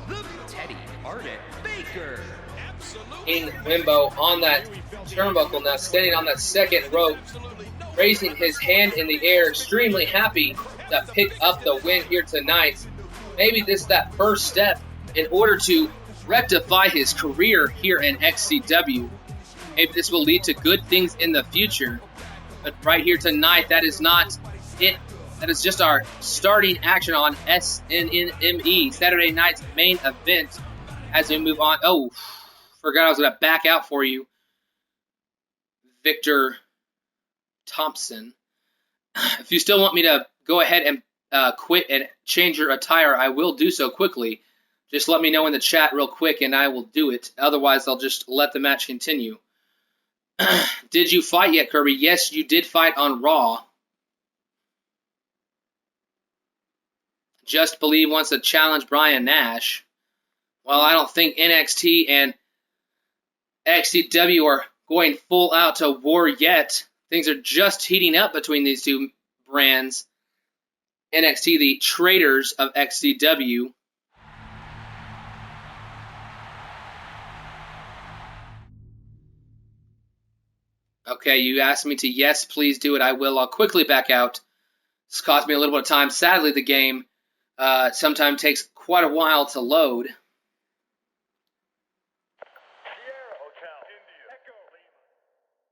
Speaker 2: the Teddy Arnett Baker.
Speaker 1: King Wimbo on that turnbuckle now, standing on that second rope, raising his hand in the air, extremely happy to pick up the win here tonight. Maybe this is that first step in order to rectify his career here in XCW. Maybe this will lead to good things in the future. But right here tonight, that is not it. That is just our starting action on SNNME, Saturday night's main event. As we move on. Oh, forgot I was going to back out for you. Victor Thompson. If you still want me to go ahead and quit and change your attire, I will do so quickly. Just let me know in the chat real quick and I will do it. Otherwise, I'll just let the match continue. Did you fight yet, Kirby? Yes, you did fight on Raw. Just Believe wants to challenge Brian Nash. Well, I don't think NXT and XCW are going full out to war yet. Things are just heating up between these two brands. NXT, the traitors of XCW. Okay, you asked me to yes, please do it. I will. I'll quickly back out. This cost me a little bit of time. Sadly, the game sometimes takes quite a while to load.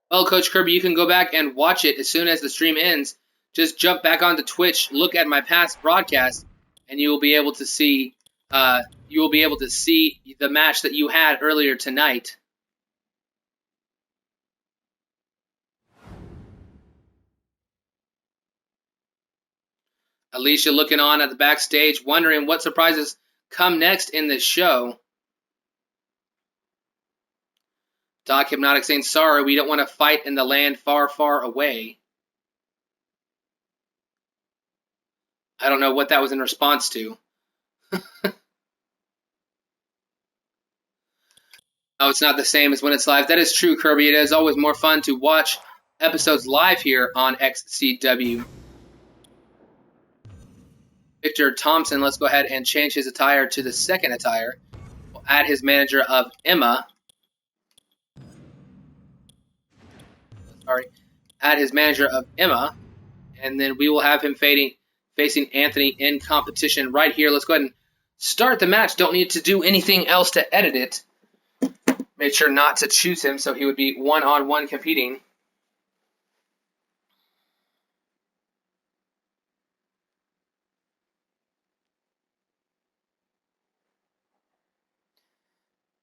Speaker 1: Well, Coach Kirby, you can go back and watch it as soon as the stream ends. Just jump back onto Twitch, look at my past broadcast, and you will be able to see the match that you had earlier tonight. Alicia looking on at the backstage, wondering what surprises come next in this show. Doc Hypnotic saying, sorry, we don't want to fight in the land far, far away. I don't know what that was in response to. Oh, it's not the same as when it's live. That is true, Kirby. It is always more fun to watch episodes live here on XCW. Victor Thompson, let's go ahead and change his attire to the second attire. We'll add his manager of Emma. Add his manager of Emma. And then we will have him facing Anthony in competition right here. Let's go ahead and start the match. Don't need to do anything else to edit it. Made sure not to choose him, so he would be one-on-one competing.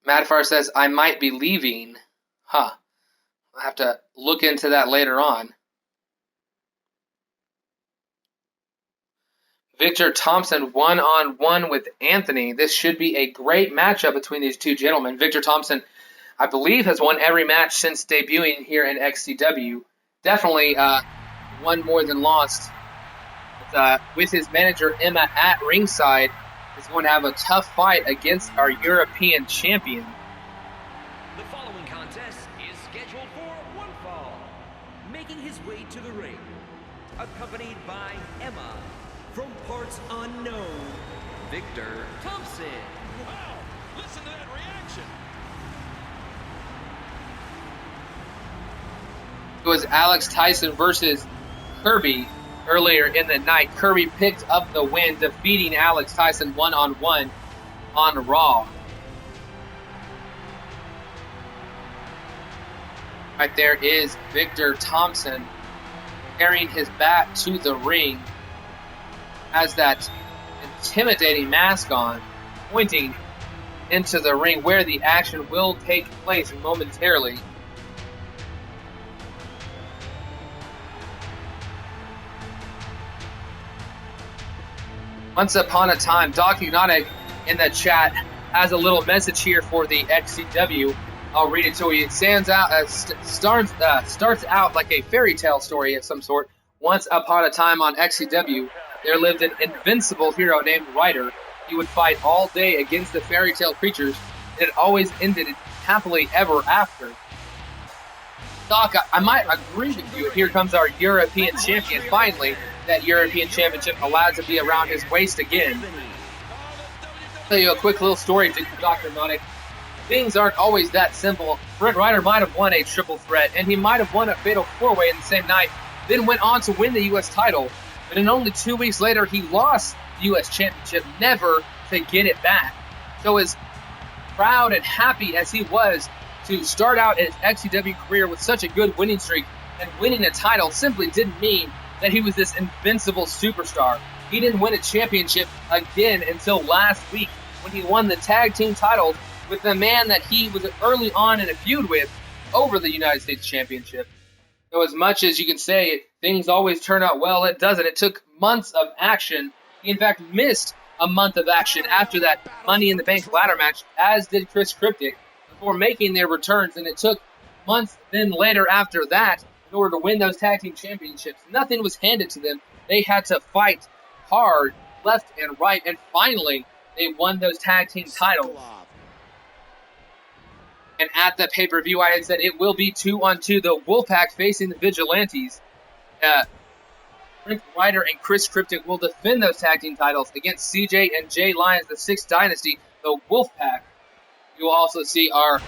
Speaker 1: Madfar says, I might be leaving. Huh. I'll have to look into that later on. Victor Thompson one-on-one with Anthony. This should be a great matchup between these two gentlemen. Victor Thompson, I believe, has won every match since debuting here in XCW. Definitely won more than lost. But, with his manager, Emma, at ringside, is going to have a tough fight against our European champion.
Speaker 2: The following contest is scheduled for one fall. Making his way to the ring, accompanied by Emma, from parts unknown, Victor Thompson.
Speaker 3: Wow, listen to that reaction.
Speaker 1: It was Alex Tyson versus Kirby earlier in the night. Kirby picked up the win, defeating Alex Tyson one-on-one on Raw. Right there is Victor Thompson carrying his bat to the ring, has that intimidating mask on, pointing into the ring where the action will take place momentarily. Once upon a time, Doc Hypnotic in the chat has a little message here for the XCW. I'll read it to you. It starts out like a fairy tale story of some sort. Once upon a time on XCW, there lived an invincible hero named Ryder. He would fight all day against the fairy tale creatures, and it always ended happily ever after. Doc, I might agree with you. Here comes our European champion. Finally, that European championship allowed to be around his waist again. I'll tell you a quick little story, Dr. Hypnotic. Things aren't always that simple. Brett Ryder might have won a triple threat, and he might have won a fatal four-way in the same night, then went on to win the U.S. title. But then only 2 weeks later, he lost the U.S. championship, never to get it back. So as proud and happy as he was to start out his XCW career with such a good winning streak, and winning a title simply didn't mean that he was this invincible superstar. He didn't win a championship again until last week when he won the tag team titles with the man that he was early on in a feud with over the United States Championship. So as much as you can say things always turn out well, it doesn't. It took months of action. He in fact missed a month of action after that Money in the Bank ladder match, as did Chris Cryptic, before making their returns. And it took months then later after that in order to win those tag team championships. Nothing was handed to them. They had to fight hard, left and right, and finally they won those tag team titles. And at the pay-per-view, I had said it will be 2-on-2, the WOLFPAC facing the Vigilantes. Rick Ryder and Chris Cryptic will defend those tag team titles against CJ and Jay Lyons, the 6th Dynasty, the WOLFPAC. You will also see our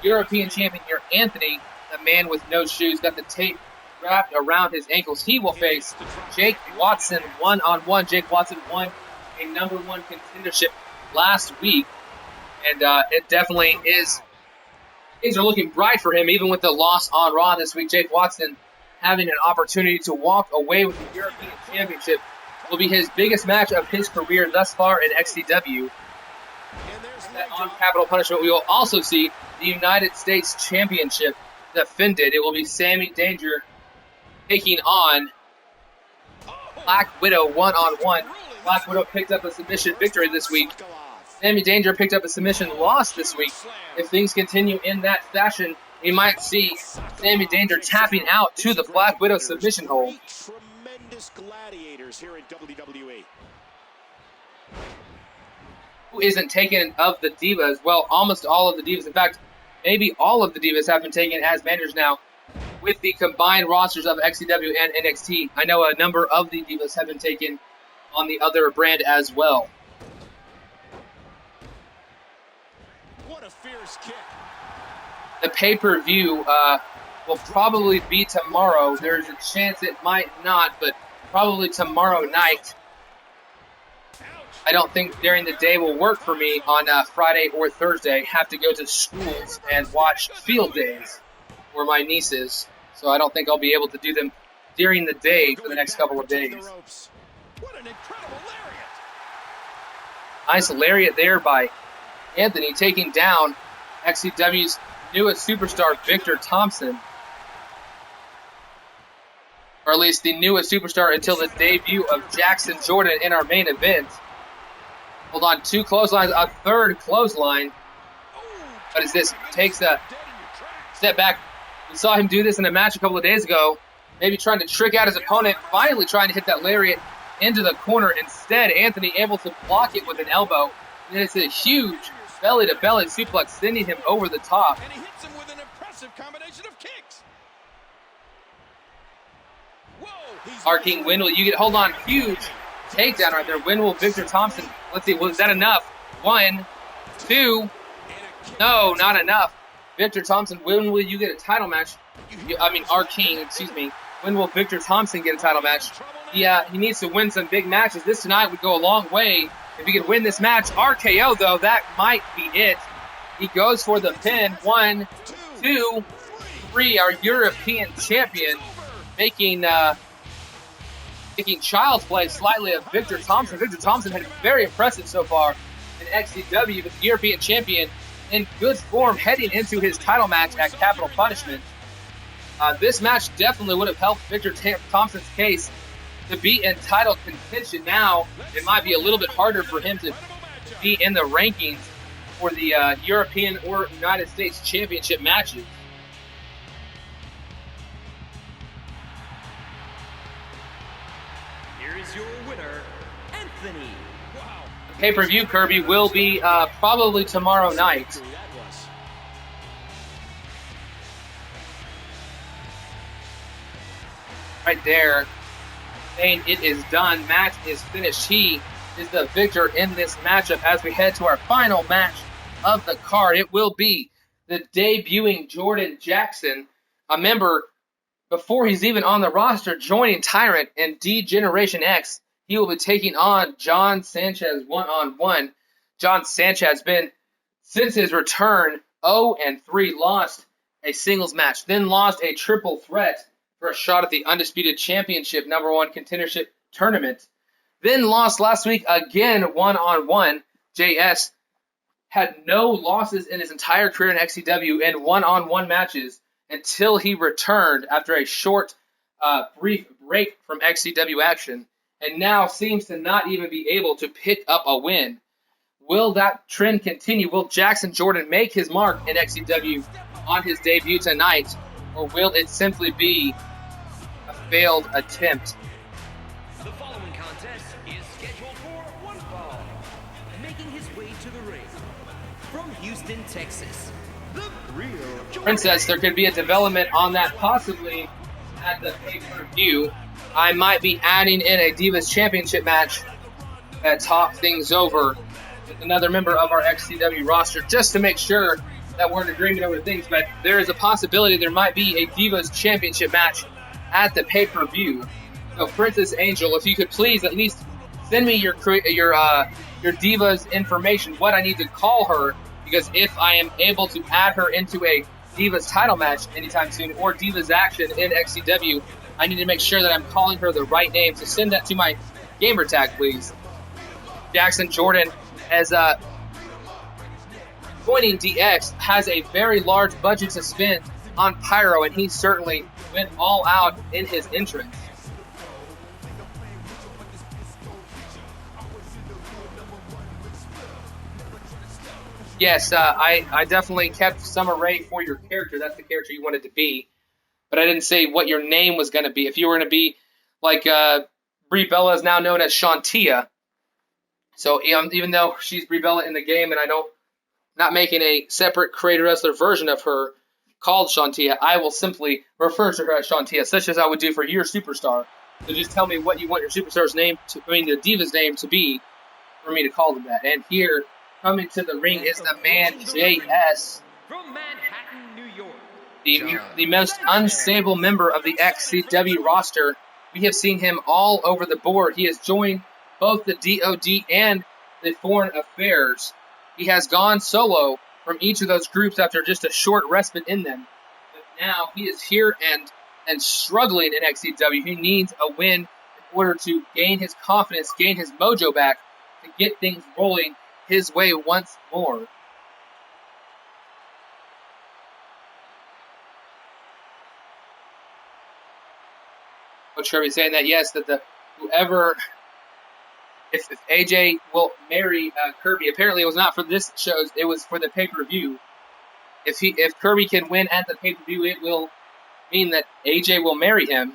Speaker 1: European champion here, Anthony, the man with no shoes, got the tape wrapped around his ankles. He will face Jake Watson one-on-one. Jake Watson won a #1 contendership last week, and it definitely is. Things are looking bright for him, even with the loss on Raw this week. Jake Watson having an opportunity to walk away with the European Championship will be his biggest match of his career thus far in XCW. That on Capital Punishment, we will also see the United States Championship defended. It will be Sammy Danger taking on Black Widow one-on-one. Black Widow picked up a submission victory this week. Sammy Danger picked up a submission loss this week. If things continue in that fashion, we might see Sammy Danger tapping out to the Black Widow submission hold.
Speaker 4: Tremendous gladiators here in WWE.
Speaker 1: Who isn't taken of the Divas? Well, almost all of the Divas. In fact, maybe all of the Divas have been taken as managers now with the combined rosters of XCW and NXT. I know a number of the Divas have been taken on the other brand as well.
Speaker 4: What a fierce kick.
Speaker 1: The pay-per-view will probably be tomorrow. There's a chance it might not, but probably tomorrow night. I don't think during the day will work for me on Friday or Thursday. Have to go to schools and watch field days for my nieces. So I don't think I'll be able to do them during the day for the next couple of days.
Speaker 3: What an incredible lariat!
Speaker 1: Nice lariat there by Anthony, taking down XCW's newest superstar, Victor Thompson. Or at least the newest superstar until the debut of Jackson Jordan in our main event. Hold on, 2 clotheslines, a third clothesline. But as this takes a step back, we saw him do this in a match a couple of days ago. Maybe trying to trick out his opponent, finally trying to hit that lariat into the corner. Instead, Anthony able to block it with an elbow. And it's a huge belly-to-belly suplex, sending him over the top.
Speaker 3: And he hits him with an impressive combination of kicks. Whoa!
Speaker 1: Our King Win will you get hold on, huge takedown right there. Win will Victor Thompson. Let's see, was that enough? 1, 2. No, not enough. Victor Thompson, when will you get a title match Our King, excuse me. When will Victor Thompson get a title match? Yeah, he needs to win some big matches. This tonight would go a long way if he could win this match. RKO, though, that might be it. He goes for the pin. 1, 2, 3. Our European champion making child's play slightly of Victor Thompson. Victor Thompson had been very impressive so far in XCW, but the European champion in good form heading into his title match at Capital Punishment. This match definitely would have helped Victor Thompson's case to be in title contention. Now, it might be a little bit harder for him to be in the rankings for the European or United States Championship matches.
Speaker 2: Here is your winner, Anthony.
Speaker 3: Wow.
Speaker 1: Pay-per-view, Kirby, will be probably tomorrow night. Right there, saying it is done. Match is finished. He is the victor in this matchup as we head to our final match of the card. It will be the debuting Jordan Jackson, a member before he's even on the roster, joining Tyrant and D-Generation X. He will be taking on John Sanchez one-on-one. John Sanchez has been, since his return, 0-3, lost a singles match, then lost a triple threat for a shot at the Undisputed Championship #1 Contendership Tournament. Then lost last week again one-on-one. JS had no losses in his entire career in XCW in one-on-one matches until he returned after a short, brief break from XCW action, and now seems to not even be able to pick up a win. Will that trend continue? Will Jackson Jordan make his mark in XCW on his debut tonight, or will it simply be a failed attempt?
Speaker 2: The following contest is scheduled for one fall. Making his way to the ring from Houston, Texas, the real
Speaker 1: Princess, there could be a development on that possibly at the pay-per-view. I might be adding in a Divas Championship match that top things over with another member of our XCW roster just to make sure that we're in agreement over things. But there is a possibility there might be a Divas Championship match at the pay-per-view. So Princess Angel, if you could please at least send me your Divas information, what I need to call her, because if I am able to add her into a Divas title match anytime soon or Divas action in XCW, I need to make sure that I'm calling her the right name. So send that to my gamer tag, please. Jackson Jordan, as joining DX, has a very large budget to spend on Pyro, and he certainly went all out in his entrance. Yes, I definitely kept some array for your character. That's the character you wanted to be. But I didn't say what your name was going to be. If you were going to be like Brie Bella is now known as Shantia. So even though she's Brie Bella in the game and not making a separate creator wrestler version of her called Shantia, I will simply refer to her as Shantia, such as I would do for your superstar. So just tell me what you want your superstar's name the Diva's name to be for me to call them that. And here, coming to the ring is the man JS.
Speaker 2: from Manhattan, New York.
Speaker 1: The most unstable member of the XCW roster. We have seen him all over the board. He has joined both the DOD and the Foreign Affairs. He has gone solo from each of those groups after just a short respite in them. But now he is here and struggling in XCW. He needs a win in order to gain his confidence, gain his mojo back, to get things rolling his way once more. Coach Kirby saying that yes, that if AJ will marry Kirby, apparently it was not for this show, it was for the pay-per-view. If Kirby can win at the pay-per-view, it will mean that AJ will marry him.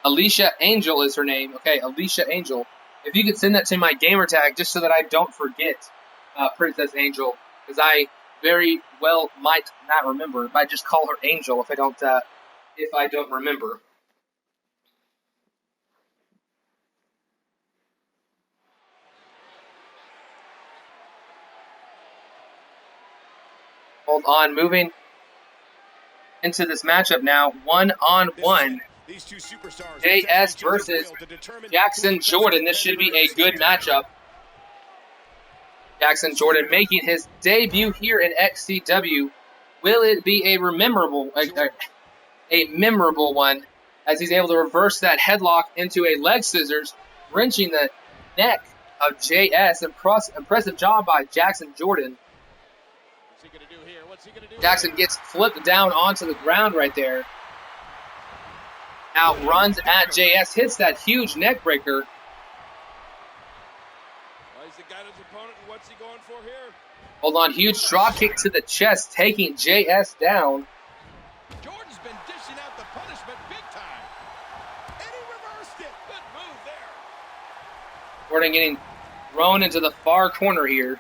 Speaker 1: Alicia Angel is her name. Okay, Alicia Angel. If you could send that to my gamer tag just so that I don't forget Princess Angel, because I very well might not remember. I might just call her Angel if I don't remember. Hold on, moving into this matchup now, 1-on-1. JS versus Jackson Jordan. This should be a good matchup. Jackson Jordan making his debut here in XCW. Will it be a memorable one, as he's able to reverse that headlock into a leg scissors, wrenching the neck of JS. Impressive job by Jackson Jordan. Jackson gets flipped down onto the ground right there. Now runs at JS, hits that huge neck breaker.
Speaker 3: He's the guy to his opponent, and what's he going for here?
Speaker 1: Hold on, huge drop kick to the chest, taking JS down.
Speaker 3: Jordan's been dishing out the punishment big time. And he reversed it. Good move there.
Speaker 1: Jordan getting thrown into the far corner here.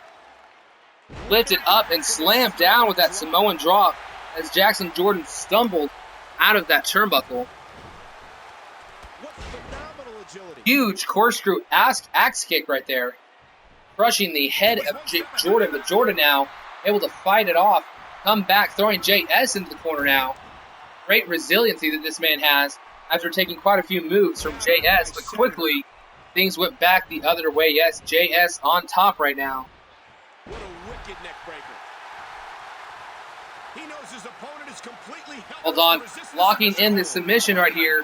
Speaker 1: Lifted up and slammed down with that Samoan drop as Jackson Jordan stumbled out of that turnbuckle.
Speaker 4: What phenomenal agility.
Speaker 1: Huge corkscrew axe kick right there, crushing the head of Jordan, but Jordan now able to fight it off, come back, throwing JS into the corner now. Great resiliency that this man has after taking quite a few moves from JS, but quickly things went back the other way. Yes, JS on top right now.
Speaker 4: What a wicked neck breaker. He knows his opponent is completely helpless.
Speaker 1: Hold on, locking in the submission right here.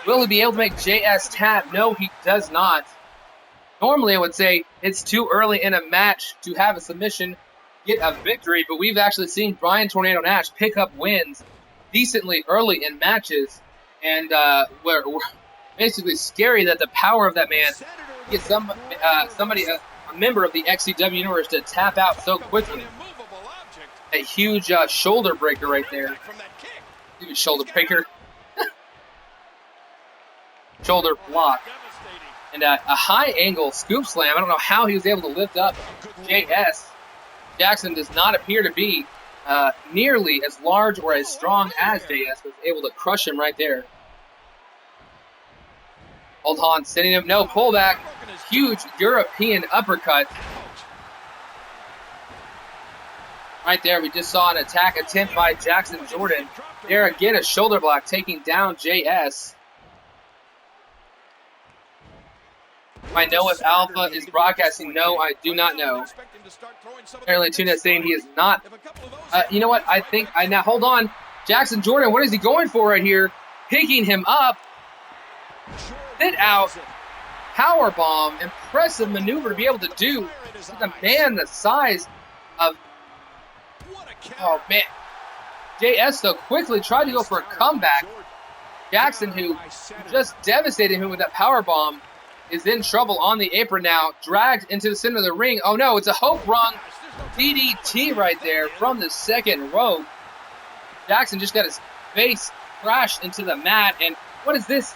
Speaker 1: Will he be able to make JS tap? No, he does not. Normally, I would say it's too early in a match to have a submission get a victory, but we've actually seen Brian Tornado Nash pick up wins decently early in matches, and we're basically scary that the power of that man gets a member of the XCW universe to tap out so quickly. A huge shoulder breaker right there. Huge shoulder breaker. Shoulder block. And a high angle scoop slam. I don't know how he was able to lift up JS. Jackson does not appear to be nearly as large or as strong as JS, was able to crush him right there. Hold on, sending him, no pullback. Huge European uppercut. Right there, we just saw an attack attempt by Jackson Jordan. There again, a shoulder block taking down JS. I know if Alpha is broadcasting. No, I do not know. Apparently, Tuna saying he is not. You know what? I think I now hold on. Jackson Jordan, what is he going for right here? Picking him up. Sit out. Power bomb. Impressive maneuver to be able to do with a man the size of. Oh man. JS though quickly tried to go for a comeback. Jackson, who just devastated him with that power bomb, is in trouble on the apron now, dragged into the center of the ring. Oh no, it's a Hope Rung DDT right there from the second row. Jackson just got his face crashed into the mat, and what is this?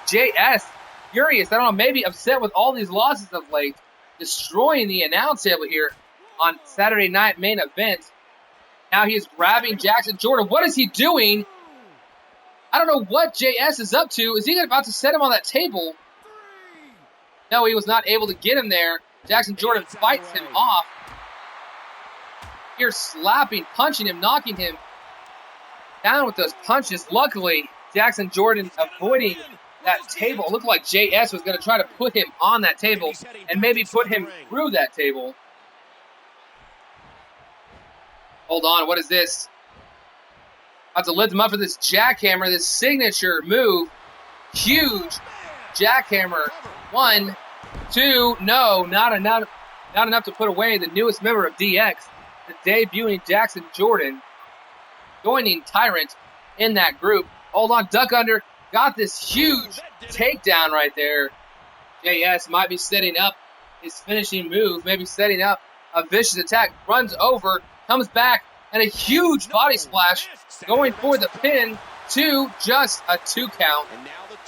Speaker 1: JS, furious, I don't know, maybe upset with all these losses of late, destroying the announce table here on Saturday Night Main Event. Now he is grabbing Jackson Jordan. What is he doing? I don't know what JS is up to. Is he about to set him on that table? No, he was not able to get him there. Jackson Jordan fights him off. Here slapping, punching him, knocking him down with those punches. Luckily, Jackson Jordan avoiding that table. It looked like JS was going to try to put him on that table and maybe put him through that table. Hold on, what is this? About to lift him up for this jackhammer, this signature move. Huge jackhammer. 1, 2, no, not enough to put away the newest member of DX, the debuting Jackson Jordan, joining Tyrant in that group. Hold on, duck under, got this huge takedown right there. JS might be setting up his finishing move, maybe setting up a vicious attack, runs over, comes back, and a huge body splash, going for the pin to just a 2 count.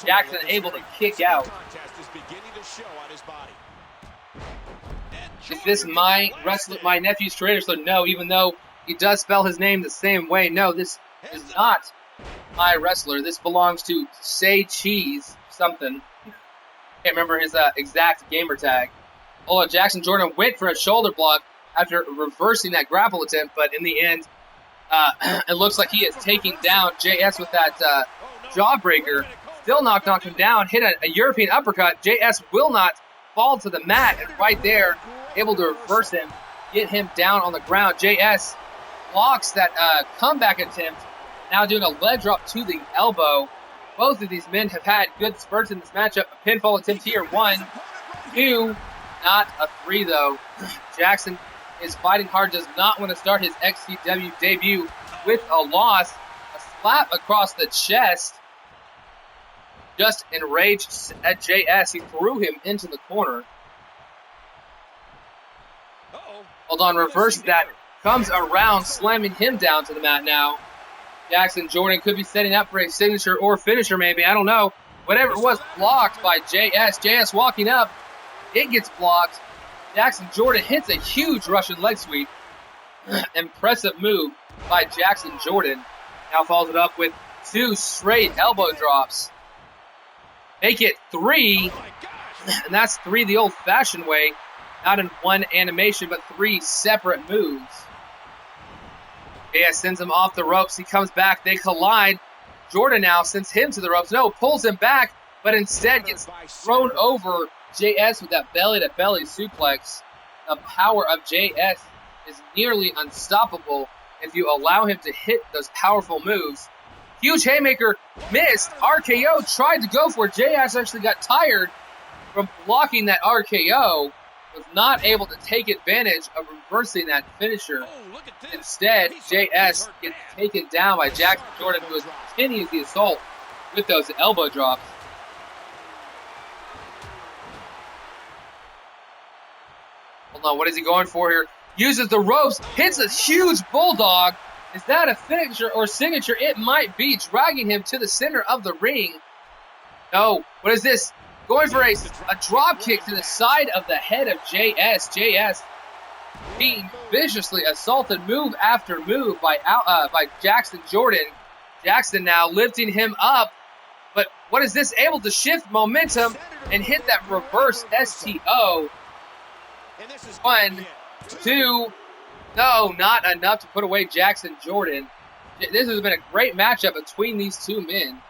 Speaker 1: Jackson able to kick out. Is this my wrestler, my nephew's trainer? So no, even though he does spell his name the same way, no, this is not my wrestler. This belongs to Say Cheese something. Can't remember his exact gamer tag. Oh, Jackson Jordan went for a shoulder block, after reversing that grapple attempt, but in the end, it looks like he is taking down JS with that jawbreaker. Still knocked him down, hit a European uppercut. JS will not fall to the mat, and right there, able to reverse him, get him down on the ground. JS blocks that comeback attempt, now doing a leg drop to the elbow. Both of these men have had good spurts in this matchup. A pinfall attempt here, 1, 2, not a 3 though. Jackson is fighting hard, does not want to start his XCW debut with a loss. A slap across the chest. Just enraged at JS, he threw him into the corner. Hold on, reverses that, comes around, slamming him down to the mat now. Jackson Jordan could be setting up for a signature or finisher maybe, I don't know. Whatever it was, blocked by JS. JS walking up, it gets blocked. Jackson Jordan hits a huge Russian leg sweep. Impressive move by Jackson Jordan. Now follows it up with 2 straight elbow drops. Make it 3, and that's 3 the old-fashioned way. Not in one animation, but 3 separate moves. JS sends him off the ropes. He comes back. They collide. Jordan now sends him to the ropes. No, pulls him back, but instead gets thrown over JS with that belly-to-belly suplex. The power of JS is nearly unstoppable if you allow him to hit those powerful moves. Huge haymaker, missed. RKO, tried to go for it. JS actually got tired from blocking that RKO. Was not able to take advantage of reversing that finisher. Instead, JS gets taken down by Jackson Jordan, who is continuing the assault with those elbow drops. Hold on, what is he going for here? Uses the ropes, hits a huge bulldog. Is that a finisher or signature? It might be, dragging him to the center of the ring. No, what is this? Going for a drop kick to the side of the head of JS. JS being viciously assaulted move after move by Jackson Jordan. Jackson now lifting him up. But what is this? Able to shift momentum and hit that reverse STO. 1, 2, no, not enough to put away Jackson Jordan. This has been a great matchup between these two men.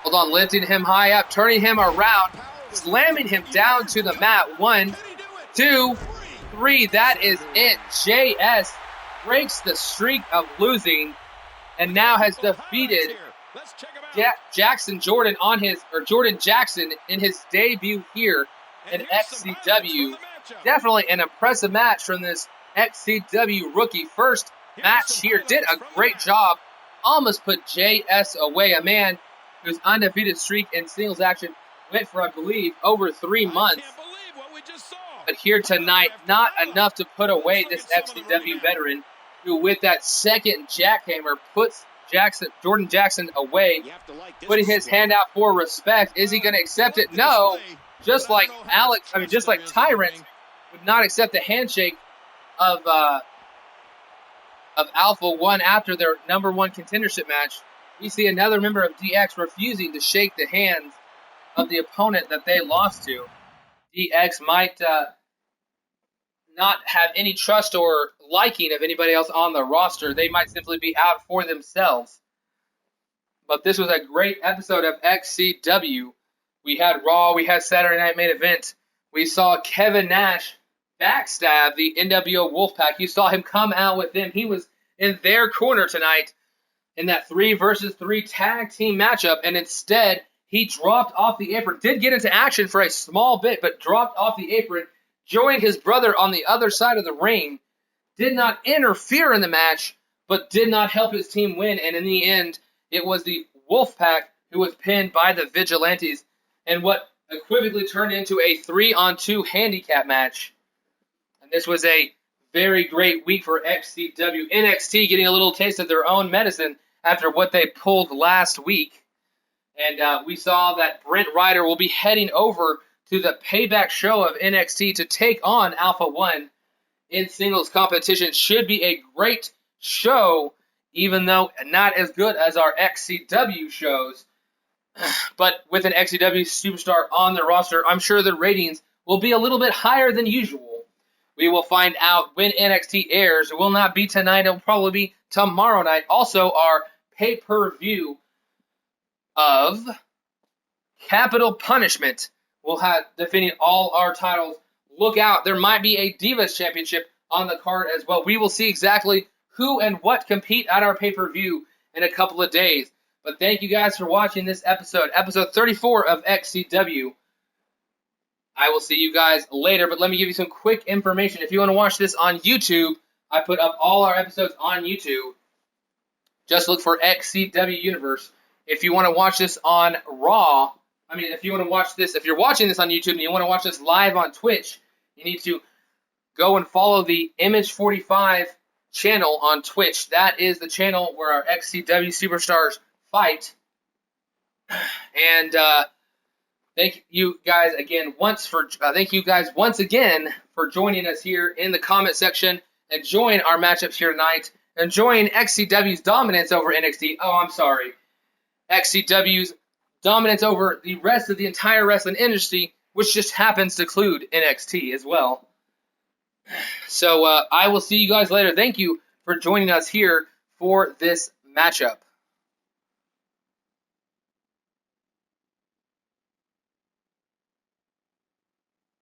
Speaker 1: Hold on, lifting him high up, turning him around, slamming him down to the mat. 1, 2, 3. That is it. JS breaks the streak of losing and now has defeated Jackson Jordan Jordan Jackson in his debut here in XCW. Definitely an impressive match from this XCW rookie. First match here, did a great job. Almost put JS away, a man whose undefeated streak in singles action went for, I believe, over 3 months. But here tonight, not enough to put away this XCW veteran, who with that second jackhammer puts Jordan Jackson away, putting his hand out for respect. Is he going to accept it? No. Just like Tyrant would not accept the handshake of Alpha 1 after their #1 contendership match. We see another member of DX refusing to shake the hands of the opponent that they lost to. DX might not have any trust or liking of anybody else on the roster. They might simply be out for themselves. But this was a great episode of XCW. We had Raw, we had Saturday Night Main Event. We saw Kevin Nash backstab the NWO Wolfpac. You saw him come out with them. He was in their corner tonight in that 3 versus 3 tag team matchup, and instead he dropped off the apron. Did get into action for a small bit, but dropped off the apron, joined his brother on the other side of the ring, did not interfere in the match, but did not help his team win, and in the end, it was the Wolfpac who was pinned by the Vigilantes in what equivocally turned into a 3-on-2 handicap match. And this was a very great week for XCW. NXT getting a little taste of their own medicine after what they pulled last week. And we saw that Brent Ryder will be heading over to the Payback show of NXT to take on Alpha 1 in singles competition. Should be a great show, even though not as good as our XCW shows. But with an XCW superstar on the roster, I'm sure the ratings will be a little bit higher than usual. We will find out when NXT airs. It will not be tonight. It will probably be tomorrow night. Also, our pay-per-view of Capital Punishment will have defending all our titles. Look out. There might be a Divas Championship on the card as well. We will see exactly who and what compete at our pay-per-view in a couple of days. But thank you guys for watching this episode 34 of XCW. I will see you guys later, but let me give you some quick information. If you want to watch this on YouTube, I put up all our episodes on YouTube. Just look for XCW Universe. If you want to watch this on Raw, if you want to watch this, if you're watching this on YouTube and you want to watch this live on Twitch, you need to go and follow the Image 45 channel on Twitch. That is the channel where our XCW superstars fight. And thank you guys once again for joining us here in the comment section, enjoying our matchups here tonight, enjoying XCW's dominance over NXT. Oh, I'm sorry. XCW's dominance over the rest of the entire wrestling industry, which just happens to include NXT as well. So I will see you guys later. Thank you for joining us here for this matchup.